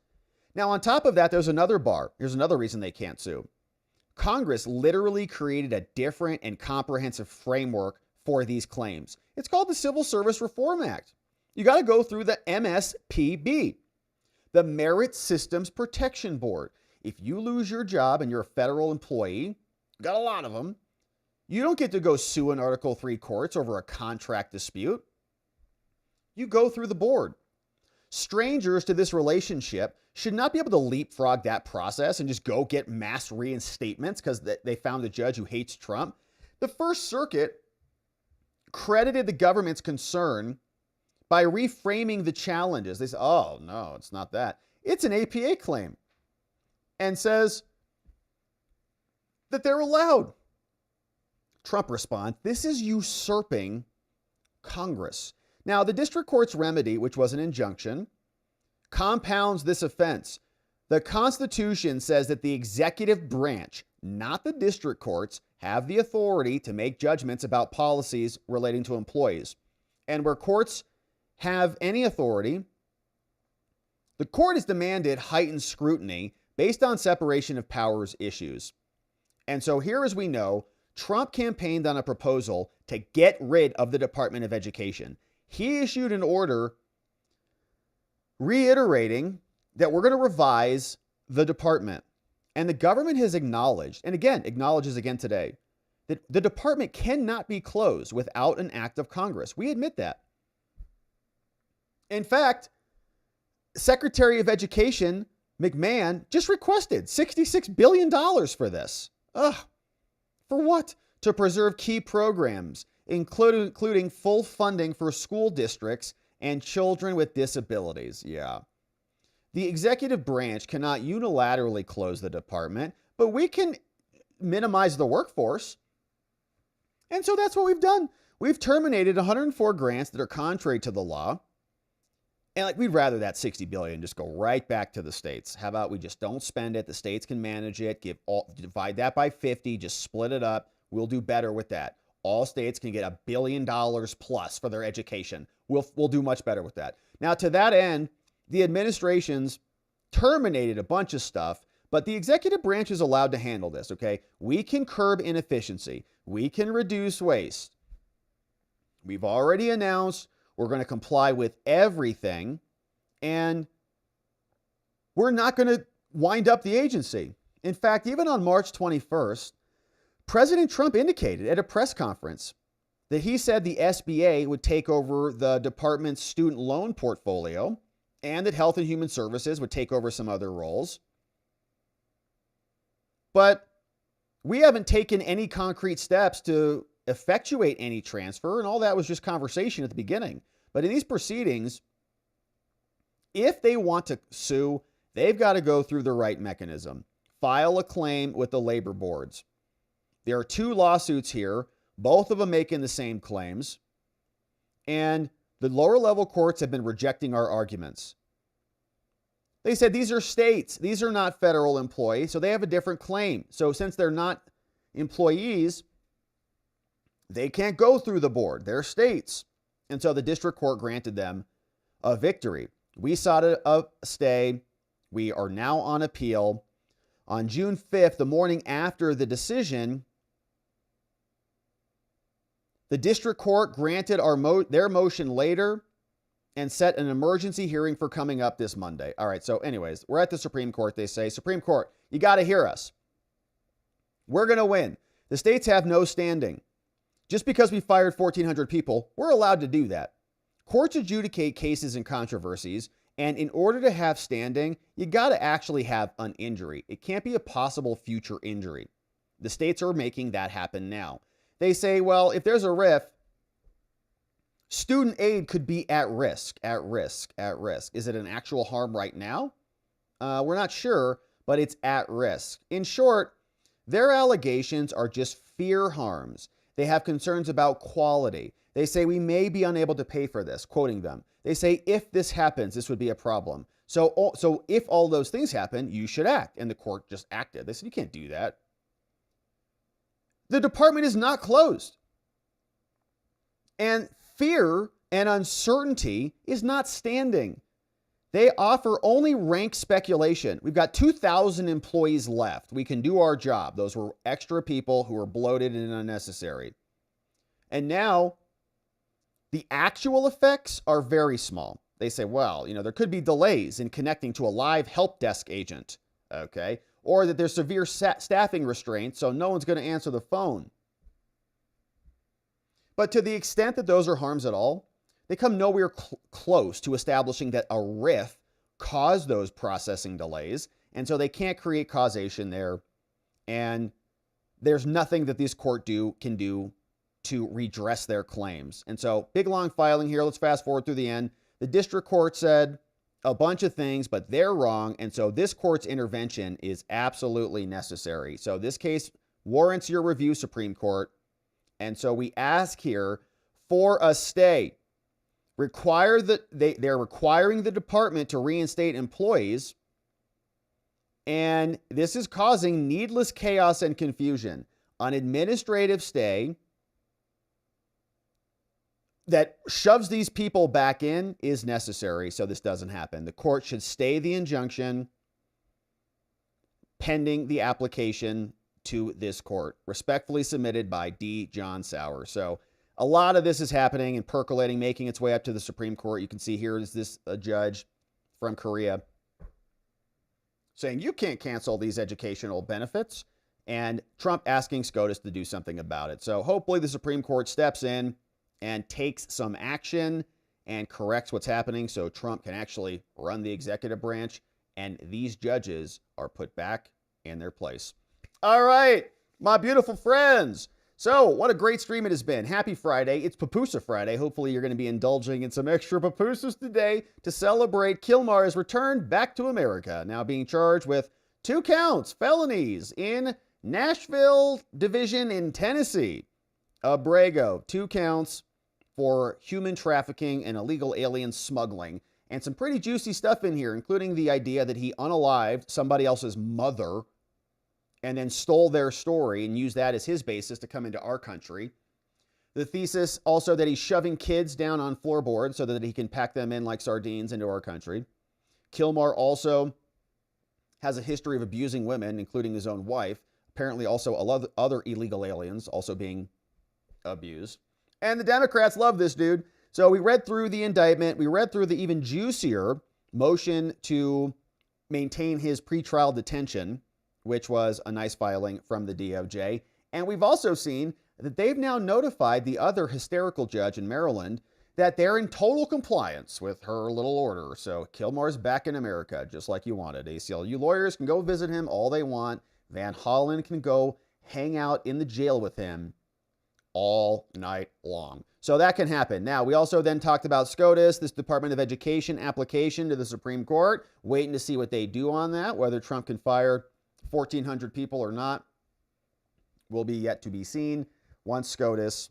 Now, on top of that, there's another bar. Here's another reason they can't sue. Congress literally created a different and comprehensive framework for these claims. It's called the Civil Service Reform Act. You got to go through the MSPB, the Merit Systems Protection Board. If you lose your job and you're a federal employee, got a lot of them, you don't get to go sue in Article 3 courts over a contract dispute. You go through the board. Strangers to this relationship should not be able to leapfrog that process and just go get mass reinstatements because they found a judge who hates Trump. The First Circuit credited the government's concern by reframing the challenges. They said, oh, no, it's not that. It's an APA claim, and says that they're allowed. Trump responds, this is usurping Congress. Now, the district court's remedy, which was an injunction, compounds this offense. The Constitution says that the executive branch, not the district courts, have the authority to make judgments about policies relating to employees. And where courts have any authority, the court has demanded heightened scrutiny based on separation of powers issues. And so here, as we know, Trump campaigned on a proposal to get rid of the Department of Education. He issued an order reiterating that we're going to revise the department. And the government has acknowledged, and again, acknowledges again today, that the department cannot be closed without an act of Congress. We admit that. In fact, Secretary of Education McMahon just requested $66 billion for this. For what? To preserve key programs, including full funding for school districts and children with disabilities. Yeah. The executive branch cannot unilaterally close the department, but we can minimize the workforce. And so that's what we've done. We've terminated 104 grants that are contrary to the law. And we'd rather that $60 billion just go right back to the states. How about we just don't spend it? The states can manage it. Divide that by 50. Just split it up. We'll do better with that. All states can get $1 billion plus for their education. We'll do much better with that. Now, to that end, the administration's terminated a bunch of stuff, but the executive branch is allowed to handle this, okay? We can curb inefficiency. We can reduce waste. We've already announced we're going to comply with everything, and we're not going to wind up the agency. In fact, even on March 21st, President Trump indicated at a press conference that he said the SBA would take over the department's student loan portfolio and that Health and Human Services would take over some other roles. But we haven't taken any concrete steps to effectuate any transfer, and all that was just conversation at the beginning. But in these proceedings, if they want to sue, they've got to go through the right mechanism. File a claim with the labor boards. There are 2 lawsuits here, both of them making the same claims. And the lower level courts have been rejecting our arguments. They said these are states. These are not federal employees, so they have a different claim. So since they're not employees, they can't go through the board. They're states. And so the district court granted them a victory. We sought a stay. We are now on appeal. On June 5th, the morning after the decision, the district court granted their motion later and set an emergency hearing for coming up this Monday. All right, so anyways, we're at the Supreme Court. They say, Supreme Court, you got to hear us. We're going to win. The states have no standing. Just because we fired 1,400 people, we're allowed to do that. Courts adjudicate cases and controversies, and in order to have standing, you got to actually have an injury. It can't be a possible future injury. The states are making that happen now. They say, well, if there's a RIF, student aid could be at risk, at risk, at risk. Is it an actual harm right now? We're not sure, but it's at risk. In short, their allegations are just fear harms. They have concerns about quality. They say we may be unable to pay for this, quoting them. They say if this happens, this would be a problem. So if all those things happen, you should act. And the court just acted. They said you can't do that. The department is not closed. And fear and uncertainty is not standing. They offer only rank speculation. We've got 2,000 employees left. We can do our job. Those were extra people who were bloated and unnecessary. And now the actual effects are very small. They say, well, there could be delays in connecting to a live help desk agent, okay? Or that there's severe staffing restraints, so no one's going to answer the phone. But to the extent that those are harms at all, they come nowhere close to establishing that a RIF caused those processing delays, and so they can't create causation there, and there's nothing that this court can do to redress their claims. And so, big long filing here. Let's fast forward through the end. The district court said a bunch of things, but they're wrong, and so this court's intervention is absolutely necessary. So this case warrants your review, Supreme Court, and so we ask here for a stay. They're requiring the department to reinstate employees, and this is causing needless chaos and confusion. An administrative stay that shoves these people back in is necessary so this doesn't happen. The court should stay the injunction pending the application to this court. Respectfully submitted by D. John Sauer. So a lot of this is happening and percolating, making its way up to the Supreme Court. You can see here is this a judge from Korea saying you can't cancel these educational benefits, and Trump asking SCOTUS to do something about it. So hopefully the Supreme Court steps in and takes some action and corrects what's happening so Trump can actually run the executive branch and these judges are put back in their place. All right, my beautiful friends. So what a great stream it has been. Happy Friday. It's Papusa Friday. Hopefully you're going to be indulging in some extra papusas today to celebrate Kilmar's return back to America, now being charged with 2 counts, felonies in Nashville Division in Tennessee. Abrego, 2 counts for human trafficking and illegal alien smuggling. And some pretty juicy stuff in here, including the idea that he unalived somebody else's mother and then stole their story and used that as his basis to come into our country. The thesis also that he's shoving kids down on floorboards so that he can pack them in like sardines into our country. Kilmar also has a history of abusing women, including his own wife. Apparently also other illegal aliens also being abused. And the Democrats love this dude. So we read through the indictment. We read through the even juicier motion to maintain his pretrial detention, which was a nice filing from the DOJ. And we've also seen that they've now notified the other hysterical judge in Maryland that they're in total compliance with her little order. So Kilmar's back in America, just like you wanted. ACLU lawyers can go visit him all they want. Van Hollen can go hang out in the jail with him all night long. So that can happen. Now, we also then talked about SCOTUS, this Department of Education application to the Supreme Court, waiting to see what they do on that, whether Trump can fire 1,400 people or not will be yet to be seen once SCOTUS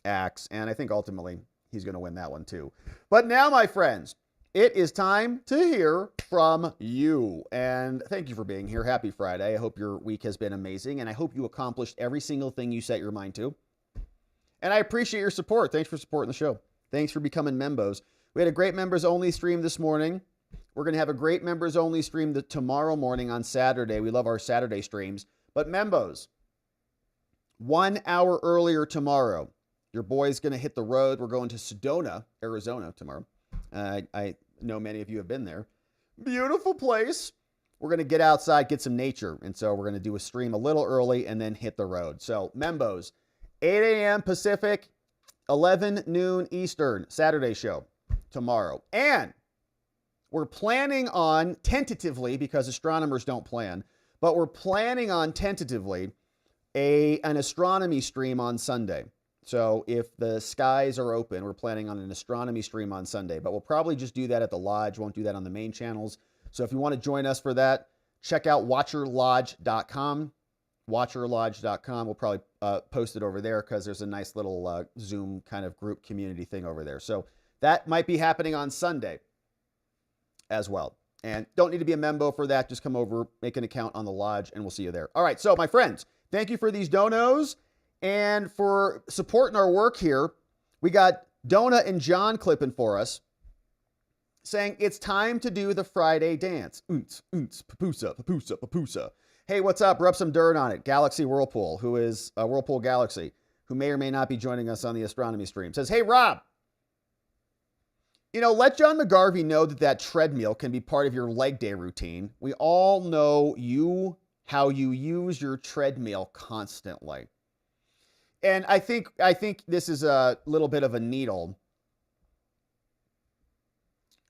acts. And I think ultimately he's going to win that one too. But now, my friends, it is time to hear from you. And thank you for being here. Happy Friday. I hope your week has been amazing. And I hope you accomplished every single thing you set your mind to. And I appreciate your support. Thanks for supporting the show. Thanks for becoming members. We had a great members only stream this morning. We're going to have a great members only stream tomorrow morning on Saturday. We love our Saturday streams. But members, 1 hour earlier tomorrow, your boy's going to hit the road. We're going to Sedona, Arizona tomorrow. I know many of you have been there. Beautiful place. We're going to get outside, get some nature. And so we're going to do a stream a little early and then hit the road. So members, 8 a.m. Pacific, 11 noon Eastern, Saturday show tomorrow. And we're planning on, tentatively, because astronomers don't plan, but we're planning on tentatively an astronomy stream on Sunday. So if the skies are open, we're planning on an astronomy stream on Sunday, but we'll probably just do that at the lodge. Won't do that on the main channels. So if you want to join us for that, check out watcherlodge.com. Watcherlodge.com. We'll probably post it over there because there's a nice little Zoom kind of group community thing over there. So that might be happening on Sunday as well. And don't need to be a member for that. Just come over, make an account on the lodge, and we'll see you there. All right, so my friends, thank you for these donos and for supporting our work here. We got Dona and John clipping for us, saying it's time to do the Friday dance. Oonts, oonts, papusa, papusa, papusa. Hey, what's up? Rub some dirt on it. Galaxy Whirlpool, who is Whirlpool Galaxy, who may or may not be joining us on the astronomy stream, says, hey, Rob, let John McGarvey know that treadmill can be part of your leg day routine. We all know how you use your treadmill constantly. And I think this is a little bit of a needle.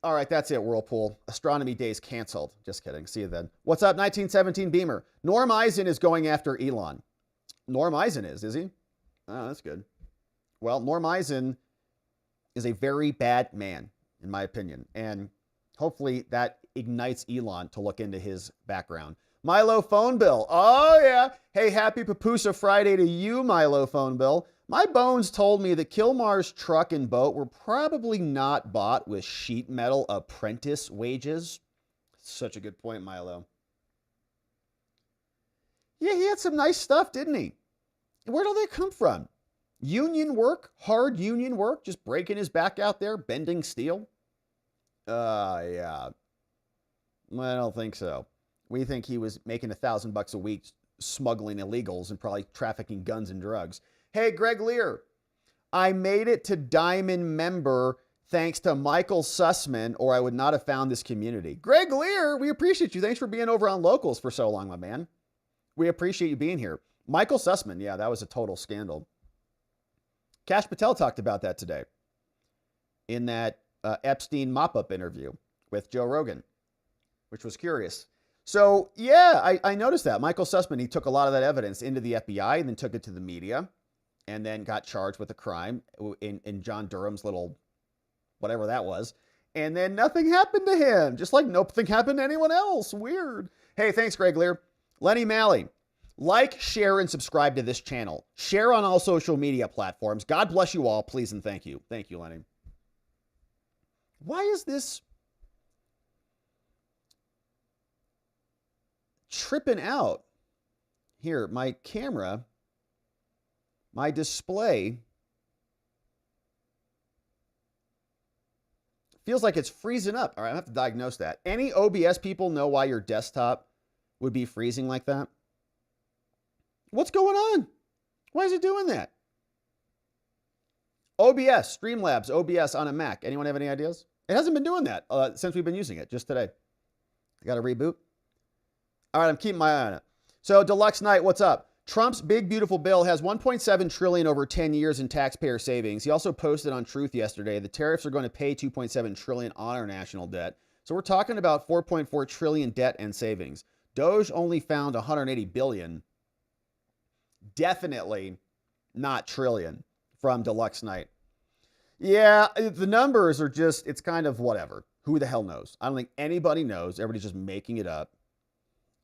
All right, that's it, Whirlpool. Astronomy Day's canceled. Just kidding. See you then. What's up, 1917 Beamer? Norm Eisen is going after Elon. Norm Eisen is he? Oh, that's good. Well, Norm Eisen is a very bad man, in my opinion. And hopefully that ignites Elon to look into his background. Milo Phone Bill. Oh, yeah. Hey, happy Papusa Friday to you, Milo Phone Bill. My bones told me that Kilmar's truck and boat were probably not bought with sheet metal apprentice wages. Such a good point, Milo. Yeah, he had some nice stuff, didn't he? Where do they come from? Union work? Hard union work? Just breaking his back out there, bending steel? Yeah. I don't think so. We think he was making $1,000 a week smuggling illegals and probably trafficking guns and drugs. Hey, Greg Lear, I made it to Diamond member thanks to Michael Sussman, or I would not have found this community. Greg Lear, we appreciate you. Thanks for being over on Locals for so long, my man. We appreciate you being here. Michael Sussman, yeah, that was a total scandal. Kash Patel talked about that today in that Epstein mop-up interview with Joe Rogan, which was curious. So, yeah, I noticed that. Michael Sussman, he took a lot of that evidence into the FBI and then took it to the media and then got charged with a crime in John Durham's little whatever that was. And then nothing happened to him, just like nothing happened to anyone else. Weird. Hey, thanks, Greg Lear. Lenny Malley, like, share, and subscribe to this channel. Share on all social media platforms. God bless you all, please and thank you. Thank you, Lenny. Why is this tripping out? Here, my camera, my display feels like it's freezing up. All right, I have to diagnose that. Any OBS people know why your desktop would be freezing like that? What's going on? Why is it doing that? OBS, Streamlabs, OBS on a Mac. Anyone have any ideas? It hasn't been doing that since we've been using it, just today. I got to reboot. All right, I'm keeping my eye on it. So, Deluxe Knight, what's up? Trump's big, beautiful bill has $1.7 trillion over 10 years in taxpayer savings. He also posted on Truth yesterday, the tariffs are going to pay $2.7 trillion on our national debt. So we're talking about $4.4 trillion debt and savings. Doge only found $180 billion. Definitely not trillion from Deluxe Knight. Yeah, the numbers are just, it's kind of whatever. Who the hell knows? I don't think anybody knows. Everybody's just making it up.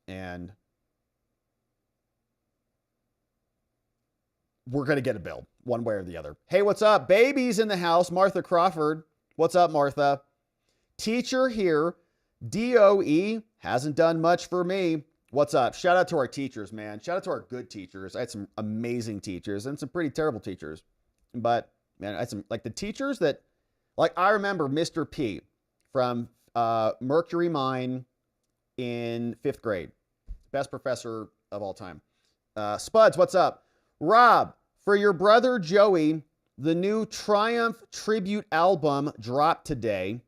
And we're going to get a bill one way or the other. Hey, what's up? Baby's in the house. Martha Crawford. What's up, Martha? Teacher here. DOE hasn't done much for me. What's up? Shout out to our teachers, man. Shout out to our good teachers. I had some amazing teachers and some pretty terrible teachers. But, man, I had some, like the teachers that, like I remember Mr. P from Mercury Mine in 5th grade. Best professor of all time. Spuds, what's up? Rob, for your brother Joey, the new Triumph tribute album dropped today.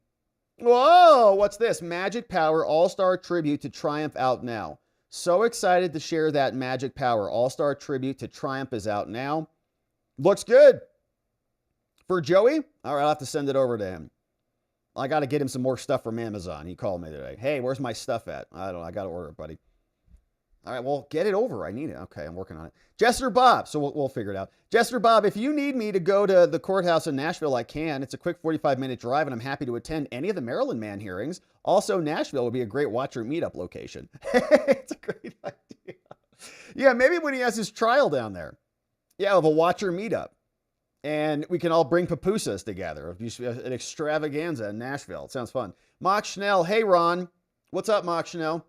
Whoa, what's this? Magic Power All-Star Tribute to Triumph out now. So excited to share that Magic Power All-Star Tribute to Triumph is out now. Looks good. For Joey? All right, I'll have to send it over to him. I got to get him some more stuff from Amazon. He called me today. Hey, where's my stuff at? I don't know. I got to order it, buddy. All right, well, get it over. I need it. Okay, I'm working on it. Jester Bob, so we'll figure it out. Jester Bob, if you need me to go to the courthouse in Nashville, I can. It's a quick 45-minute drive, and I'm happy to attend any of the Maryland Man hearings. Also, Nashville would be a great watcher meetup location. It's a great idea. Yeah, maybe when he has his trial down there. Yeah, of a watcher meetup. And we can all bring pupusas together. An extravaganza in Nashville. It sounds fun. Mock Schnell, hey, Ron. What's up, Mock Schnell?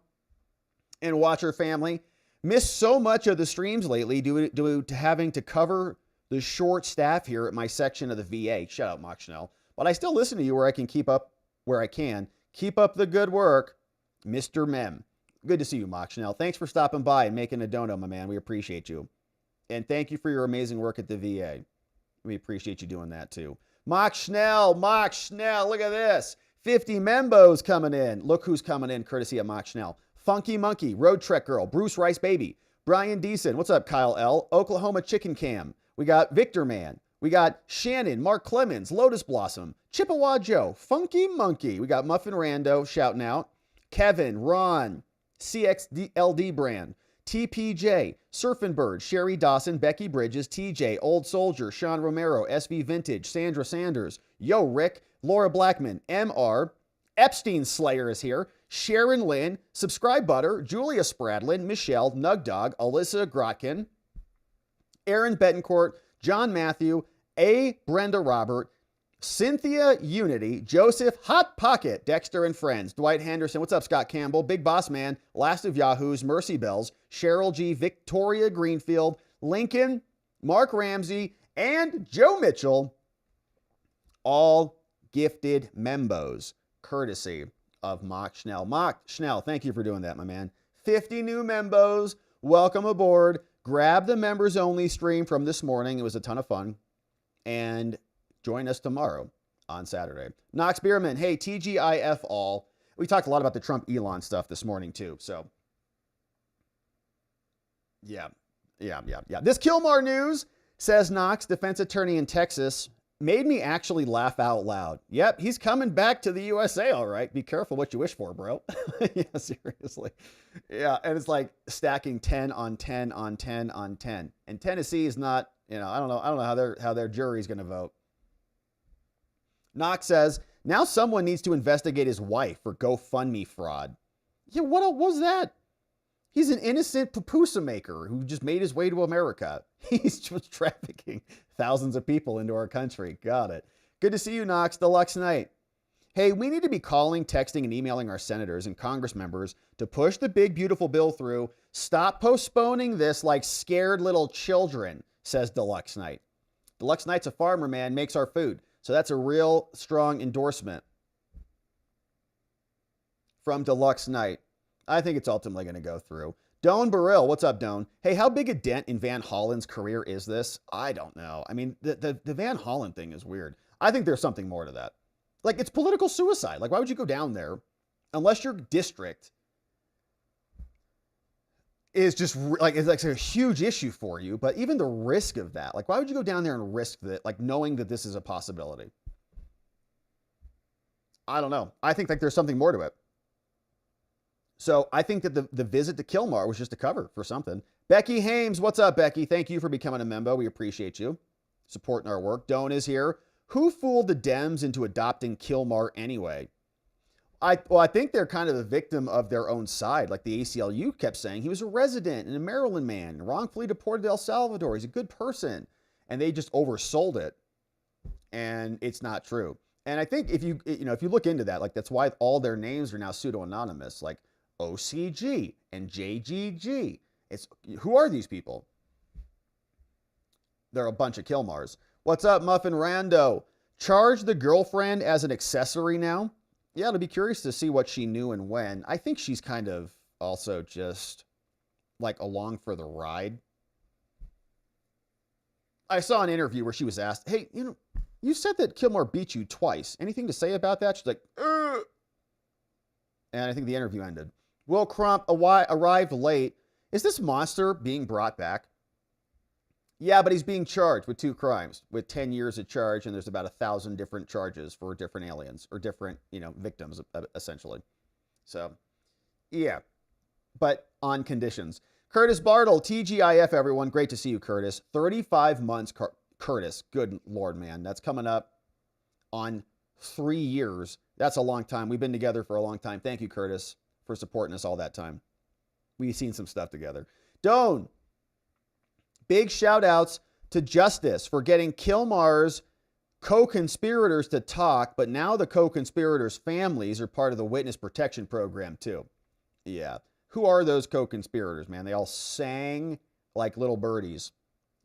And Watcher family. Missed so much of the streams lately due to having to cover the short staff here at my section of the VA. Shut up, Mock Schnell. But I still listen to you where I can keep up the good work, Mr. Mem. Good to see you, Mock Schnell. Thanks for stopping by and making a dono, my man. We appreciate you. And thank you for your amazing work at the VA. We appreciate you doing that too. Mock Schnell, look at this. 50 membos coming in. Look who's coming in, courtesy of Mock Schnell. Funky Monkey, Road Trek Girl, Bruce Rice Baby, Brian Deason. What's up, Kyle L? Oklahoma Chicken Cam. We got Victor Man. We got Shannon, Mark Clemens, Lotus Blossom, Chippewa Joe, Funky Monkey. We got Muffin Rando shouting out. Kevin, Ron, CXLD Brand, TPJ, Surfing Bird, Sherry Dawson, Becky Bridges, TJ, Old Soldier, Sean Romero, SV Vintage, Sandra Sanders, Yo Rick, Laura Blackman, MR, Epstein Slayer is here, Sharon Lynn, Subscribe Butter, Julia Spradlin, Michelle, Nug Dog, Alyssa Grotkin, Aaron Betancourt, John Matthew, A. Brenda Robert, Cynthia Unity, Joseph Hot Pocket, Dexter and Friends, Dwight Henderson, what's up, Scott Campbell, Big Boss Man, Last of Yahoos, Mercy Bells, Cheryl G, Victoria Greenfield, Lincoln, Mark Ramsey, and Joe Mitchell, all gifted membos, courtesy of Mock Schnell. Mock Schnell, thank you for doing that, my man. 50 new membos, welcome aboard. Grab the members only stream from this morning. It was a ton of fun. And join us tomorrow on Saturday. Knox Bierman, hey, TGIF all. We talked a lot about the Trump Elon stuff this morning too. So yeah. This Kilmar news, says Knox, defense attorney in Texas, made me actually laugh out loud. Yep, he's coming back to the USA, all right. Be careful what you wish for, bro. Yeah, seriously. Yeah, and it's like stacking 10 on 10 on 10 on 10. And Tennessee is not, I don't know how their jury's going to vote. Knox says, now someone needs to investigate his wife for GoFundMe fraud. Yeah, what was that? He's an innocent pupusa maker who just made his way to America. He's just trafficking thousands of people into our country. Got it. Good to see you, Knox. Deluxe Night. Hey, we need to be calling, texting, and emailing our senators and Congress members to push the big, beautiful bill through. Stop postponing this like scared little children, says Deluxe Night. Deluxe Night's a farmer, man, makes our food. So that's a real strong endorsement from Deluxe Night. I think it's ultimately going to go through. Doan Burrill, what's up, Doan? Hey, how big a dent in Van Hollen's career is this? I don't know. I mean, the Van Hollen thing is weird. I think there's something more to that. Like, it's political suicide. Like, why would you go down there unless your district is just like, it's like a huge issue for you, but even the risk of that, like, why would you go down there and risk that, like, knowing that this is a possibility? I don't know. I think like there's something more to it. So I think that the visit to Kilmar was just a cover for something. Becky Hames, what's up, Becky? Thank you for becoming a member. We appreciate you supporting our work. Doan is here. Who fooled the Dems into adopting Kilmar anyway? I think they're kind of a victim of their own side. Like the ACLU kept saying, he was a resident and a Maryland man, wrongfully deported to El Salvador. He's a good person. And they just oversold it. And it's not true. And I think if you look into that, like that's why all their names are now pseudo-anonymous. Like OCG and JGG. Who are these people? They're a bunch of Kilmars. What's up, Muffin Rando? Charge the girlfriend as an accessory now? Yeah, I'll be curious to see what she knew and when. I think she's kind of also just like along for the ride. I saw an interview where she was asked, hey, you said that Kilmar beat you twice. Anything to say about that? She's like, ugh. And I think the interview ended. Will Crump arrived late. Is this monster being brought back? Yeah, but he's being charged with 2 crimes, with 10 years of charge, and there's about 1,000 different charges for different aliens, or different, victims, essentially. So, yeah. but on conditions. Curtis Bartle, TGIF, everyone. Great to see you, Curtis. 35 months, Curtis. Good Lord, man. That's coming up on 3 years. That's a long time. We've been together for a long time. Thank you, Curtis, for supporting us all that time. We've seen some stuff together. Doan, big shout outs to Justice for getting Kilmar's co-conspirators to talk, but now the co-conspirators' families are part of the witness protection program too. Yeah. Who are those co-conspirators, man? They all sang like little birdies.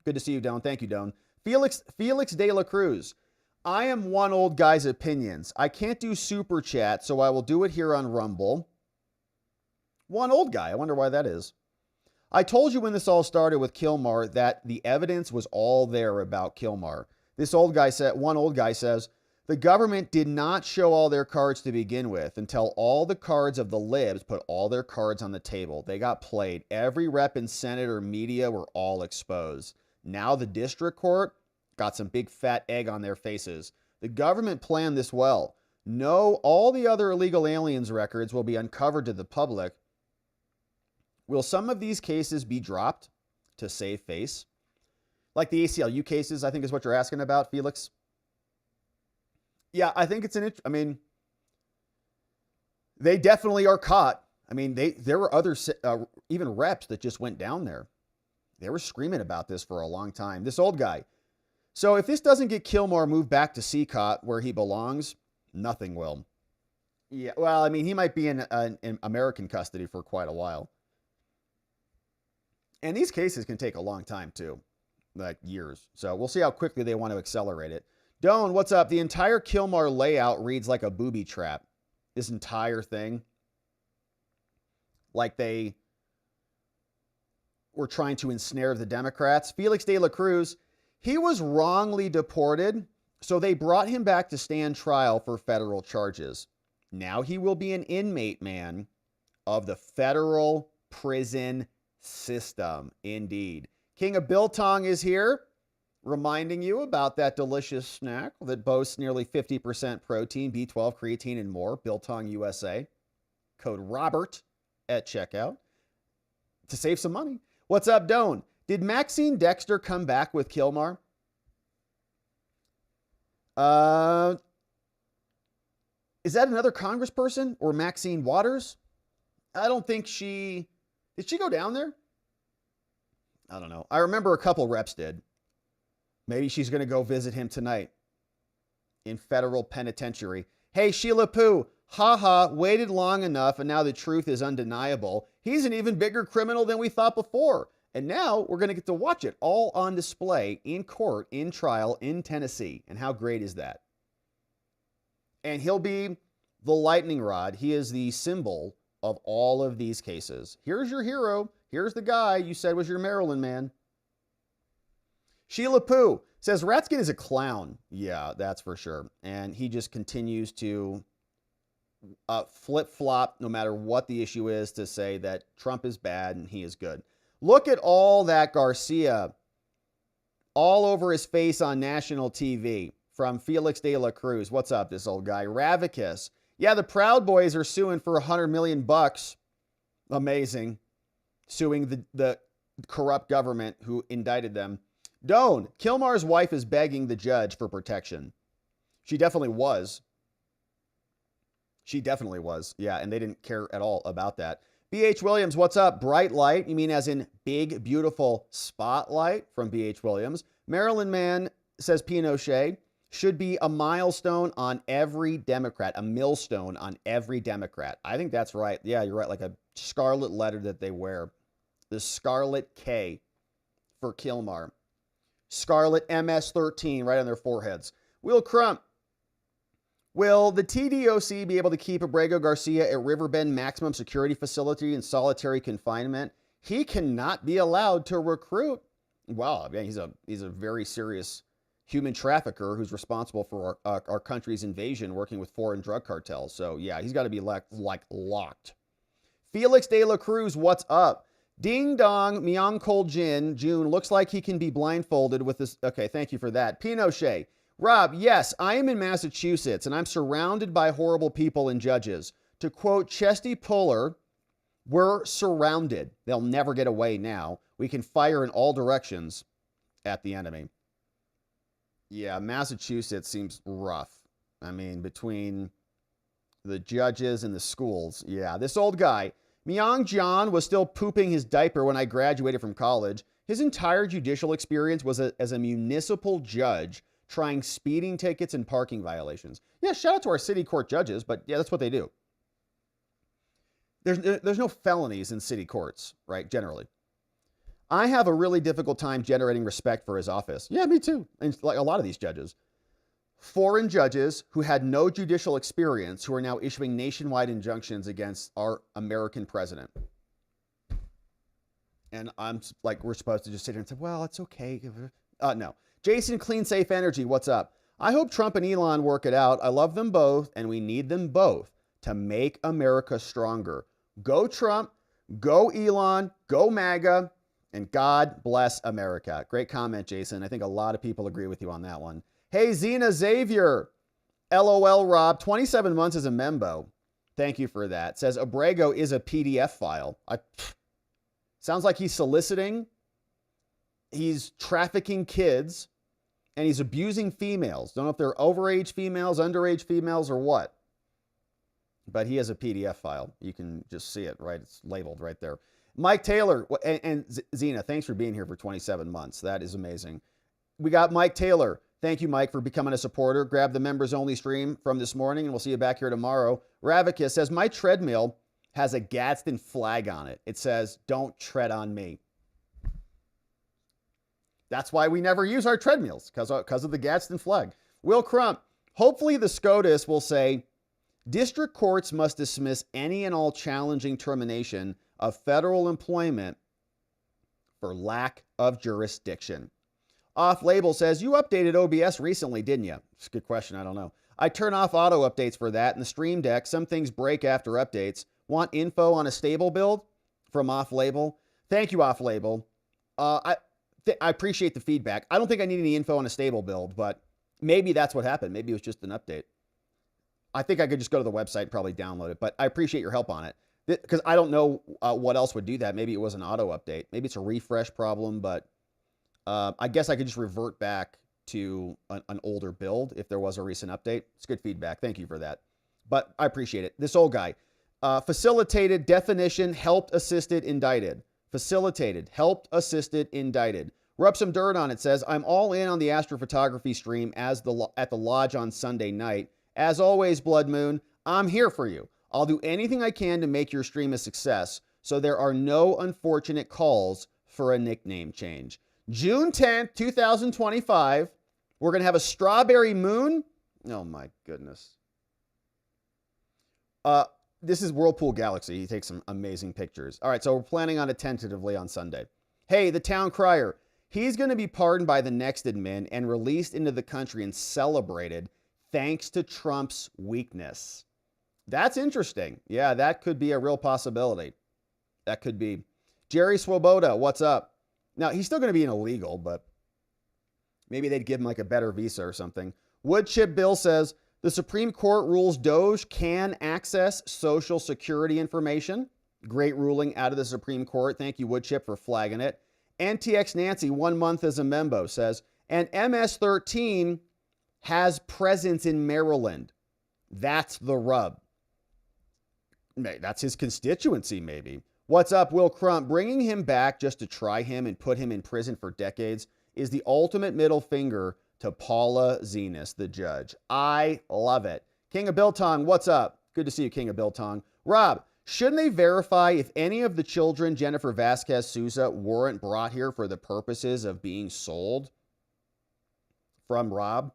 Good to see you, Doan. Thank you, Doan. Felix de la Cruz. I am one old guy's opinions. I can't do super chat, so I will do it here on Rumble. One old guy. I wonder why that is. I told you when this all started with Kilmar that the evidence was all there about Kilmar. One old guy says, the government did not show all their cards to begin with until all the cards of the libs put all their cards on the table. They got played. Every rep in Senate or media were all exposed. Now the district court got some big fat egg on their faces. The government planned this well. No, all the other illegal aliens records will be uncovered to the public. Will some of these cases be dropped to save face? Like the ACLU cases, I think is what you're asking about, Felix. Yeah, I think it's they definitely are caught. I mean, there were other, even reps that just went down there. They were screaming about this for a long time. This old guy. So if this doesn't get Kilmar moved back to CCOT where he belongs, nothing will. Yeah, well, I mean, he might be in American custody for quite a while. And these cases can take a long time too, like years. So we'll see how quickly they want to accelerate it. Doan, what's up? The entire Kilmar layout reads like a booby trap. This entire thing. Like they were trying to ensnare the Democrats. Felix de la Cruz, he was wrongly deported, so they brought him back to stand trial for federal charges. Now he will be an inmate, man, of the federal prison system. Indeed. King of Biltong is here, reminding you about that delicious snack that boasts nearly 50% protein, B12, creatine, and more. Biltong USA. Code Robert at checkout to save some money. What's up, Doan? Did Maxine Dexter come back with Kilmar? Is that another congressperson or Maxine Waters? I don't think she... Did she go down there? I don't know. I remember a couple reps did. Maybe she's going to go visit him tonight in federal penitentiary. Hey, Sheila Poo, haha, waited long enough and now the truth is undeniable. He's an even bigger criminal than we thought before. And now we're going to get to watch it all on display in court, in trial, in Tennessee. And how great is that? And he'll be the lightning rod. He is the symbol of all of these cases. Here's your hero. Here's the guy you said was your Maryland man. Sheila Poo says Ratskin is a clown. Yeah, that's for sure. And he just continues to flip-flop no matter what the issue is to say that Trump is bad and he is good. Look at all that Garcia all over his face on national TV from Felix de la Cruz. What's up, this old guy? Ravicus. Yeah, the Proud Boys are suing for $100 million. Amazing. Suing the corrupt government who indicted them. Doan, Kilmar's wife is begging the judge for protection. She definitely was. She definitely was. Yeah, and they didn't care at all about that. B.H. Williams, what's up? Bright light? You mean as in big, beautiful spotlight from B.H. Williams? Maryland man, says Pinochet, should be a milestone on every Democrat, a millstone on every Democrat. I think that's right. Yeah, you're right. Like a scarlet letter that they wear. The Scarlet K for Kilmar. Scarlet MS-13 right on their foreheads. Will Crump. Will the TDOC be able to keep Abrego Garcia at Riverbend Maximum Security Facility in solitary confinement? He cannot be allowed to recruit. Well, I mean, he's a very serious human trafficker who's responsible for our country's invasion, working with foreign drug cartels. So yeah, he's got to be locked. Felix de la Cruz, what's up? Ding dong, Myung Kol Jin, June, looks like he can be blindfolded with this. Okay, thank you for that. Pinochet. Rob, yes, I am in Massachusetts and I'm surrounded by horrible people and judges. To quote Chesty Puller, We're surrounded. They'll never get away now. We can fire in all directions at the enemy. Yeah, Massachusetts seems rough. I mean, between the judges and the schools. Yeah, this old guy, Myung John, was still pooping his diaper when I graduated from college. His entire judicial experience was as a municipal judge trying speeding tickets and parking violations. Yeah, shout out to our city court judges, but yeah, that's what they do. There's no felonies in city courts, right, generally. I have a really difficult time generating respect for his office. Yeah, me too. And like a lot of these judges. Foreign judges who had no judicial experience who are now issuing nationwide injunctions against our American president. And I'm like, we're supposed to just sit here and say, well, it's okay. No. Jason, Clean Safe Energy, what's up? I hope Trump and Elon work it out. I love them both, and we need them both to make America stronger. Go Trump, go Elon, go MAGA, and God bless America. Great comment, Jason. I think a lot of people agree with you on that one. Hey, Zena Xavier. LOL, Rob. 27 months as a membo. Thank you for that. Says Abrego is a PDF file. Sounds like he's soliciting. He's trafficking kids. And he's abusing females. Don't know if they're overage females, underage females, or what. But he has a PDF file. You can just see it, right? It's labeled right there. Mike Taylor and Zena, thanks for being here for 27 months. That is amazing. We got Mike Taylor. Thank you, Mike, for becoming a supporter. Grab the members-only stream from this morning, and we'll see you back here tomorrow. Ravicus says, my treadmill has a Gadsden flag on it. It says, don't tread on me. That's why we never use our treadmills, because of the Gadsden flag. Will Crump, hopefully the SCOTUS will say, district courts must dismiss any and all challenging termination of federal employment for lack of jurisdiction. Off Label says, you updated OBS recently, didn't you? It's a good question. I don't know. I turn off auto updates for that. In the Stream Deck, some things break after updates. Want info on a stable build from Off Label? Thank you, Off Label. I appreciate the feedback. I don't think I need any info on a stable build, but maybe that's what happened. Maybe it was just an update. I think I could just go to the website and probably download it, but I appreciate your help on it because I don't know what else would do that. Maybe it was an auto update. Maybe it's a refresh problem, but I guess I could just revert back to an older build if there was a recent update. It's good feedback. Thank you for that. But I appreciate it. This old guy. Facilitated, definition, helped, assisted, indicted. Facilitated, helped, assisted, indicted. Rub some dirt on it. Says, I'm all in on the astrophotography stream at the lodge on Sunday night. As always, Blood Moon, I'm here for you. I'll do anything I can to make your stream a success so there are no unfortunate calls for a nickname change. June 10th, 2025, we're going to have a strawberry moon. Oh, my goodness. This is Whirlpool Galaxy. He takes some amazing pictures. All right, so we're planning on it tentatively on Sunday. Hey, the town crier. He's going to be pardoned by the next admin and released into the country and celebrated thanks to Trump's weakness. That's interesting. Yeah, that could be a real possibility. That could be. Jerry Swoboda, what's up? Now, he's still going to be an illegal, but maybe they'd give him like a better visa or something. Woodchip Bill says, the Supreme Court rules Doge can access Social Security information. Great ruling out of the Supreme Court. Thank you, Woodchip, for flagging it. NTX Nancy, 1 month as a membo, says, and MS-13 has presence in Maryland. That's the rub. That's his constituency, maybe. What's up, Will Crump? Bringing him back just to try him and put him in prison for decades is the ultimate middle finger to Paula Zenas, the judge. I love it. King of Biltong, what's up? Good to see you, King of Biltong. Rob, shouldn't they verify if any of the children Jennifer Vasquez Souza weren't brought here for the purposes of being sold? From Rob.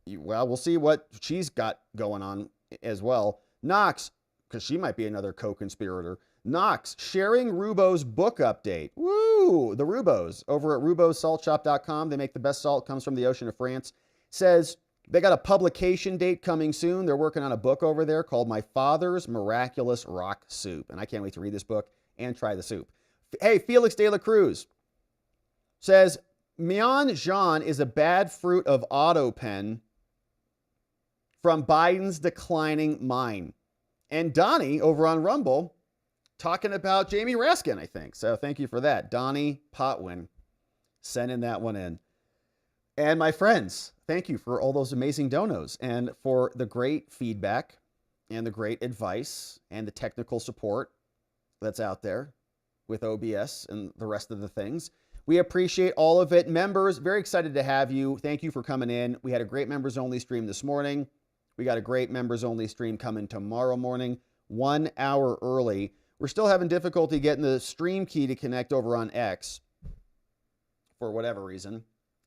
Well, we'll see what she's got going on as well. Knox, because she might be another co-conspirator. Knox, sharing Rubo's book update. Woo! The Rubos over at rubossaltshop.com. They make the best salt, comes from the ocean of France. Says they got a publication date coming soon. They're working on a book over there called My Father's Miraculous Rock Soup. And I can't wait to read this book and try the soup. Hey, Felix de la Cruz says, Mian Jean is a bad fruit of auto pen from Biden's declining mine. And Donnie over on Rumble talking about Jamie Raskin, I think. So thank you for that. Donnie Potwin sending that one in. And my friends, thank you for all those amazing donos and for the great feedback and the great advice and the technical support that's out there with OBS and the rest of the things. We appreciate all of it. Members, very excited to have you. Thank you for coming in. We had a great members only stream this morning. We got a great members only stream coming tomorrow morning, 1 hour early. We're still having difficulty getting the stream key to connect over on X for whatever reason.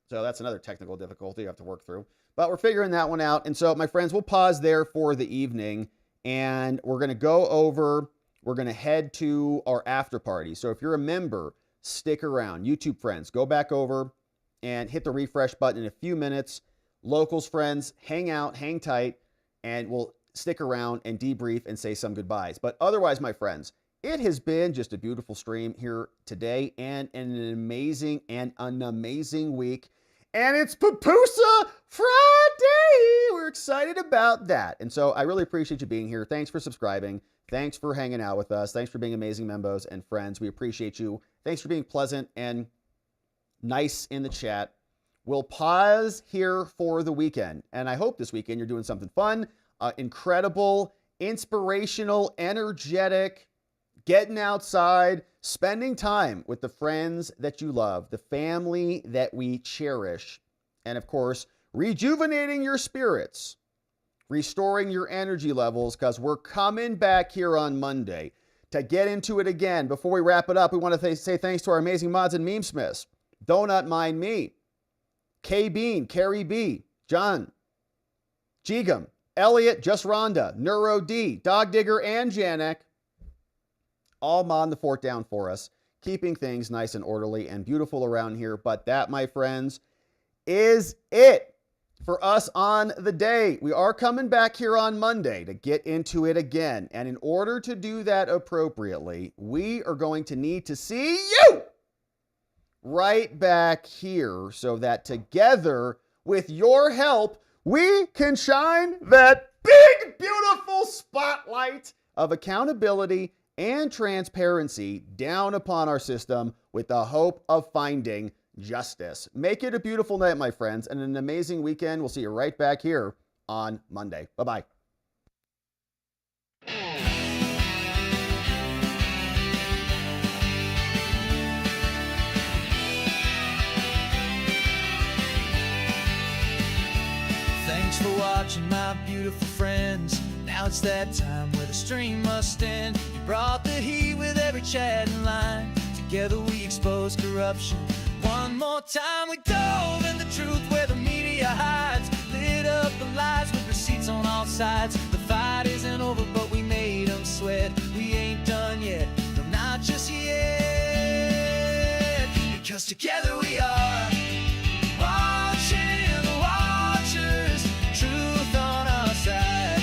So that's another technical difficulty you have to work through. But we're figuring that one out. And so, my friends, we'll pause there for the evening. And we're going to go over, we're going to head to our after party. So if you're a member, stick around. YouTube friends, go back over and hit the refresh button in a few minutes. Locals friends, hang out, hang tight, and we'll stick around and debrief and say some goodbyes. But otherwise, my friends, it has been just a beautiful stream here today and an amazing week. And it's Papusa Friday. We're excited about that. And so I really appreciate you being here. Thanks for subscribing. Thanks for hanging out with us. Thanks for being amazing members and friends. We appreciate you. Thanks for being pleasant and nice in the chat. We'll pause here for the weekend. And I hope this weekend you're doing something fun, incredible, inspirational, energetic, getting outside, spending time with the friends that you love, the family that we cherish, and of course, rejuvenating your spirits, restoring your energy levels, because we're coming back here on Monday to get into it again. Before we wrap it up, we want to say thanks to our amazing mods and meme smiths. Donut Mind Me, K Bean, Carrie B, John, Jigum, Elliot, Just Rhonda, Neuro D, Dog Digger, and Janek. All modding the fort down for us, keeping things nice and orderly and beautiful around here. But that, my friends, is it for us on the day. We are coming back here on Monday to get into it again. And in order to do that appropriately, we are going to need to see you right back here so that together, with your help, we can shine that big, beautiful spotlight of accountability and transparency down upon our system with the hope of finding justice. Make it a beautiful night, my friends, and an amazing weekend. We'll see you right back here on Monday. Bye-bye. Thanks for watching, my beautiful friends. Now it's that time where the stream must end. You brought the heat with every chat and line. Together we expose corruption. One more time we dove in the truth where the media hides. Lit up the lies with receipts on all sides. The fight isn't over, but we made them sweat. We ain't done yet, no, not just yet. Because together we are watching the watchers. Truth on our side.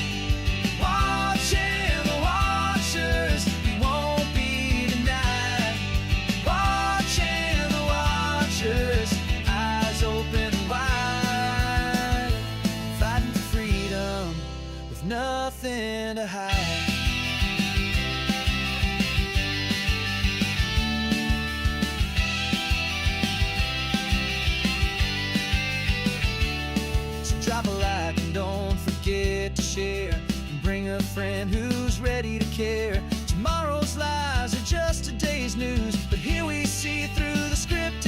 Watching the watchers, we won't be denied. Watching the watchers, eyes open wide. Fighting for freedom with nothing to hide. So drop a like and don't forget to share. Bring a friend who's ready to care. Tomorrow's lies are just today's news, but here we see through the script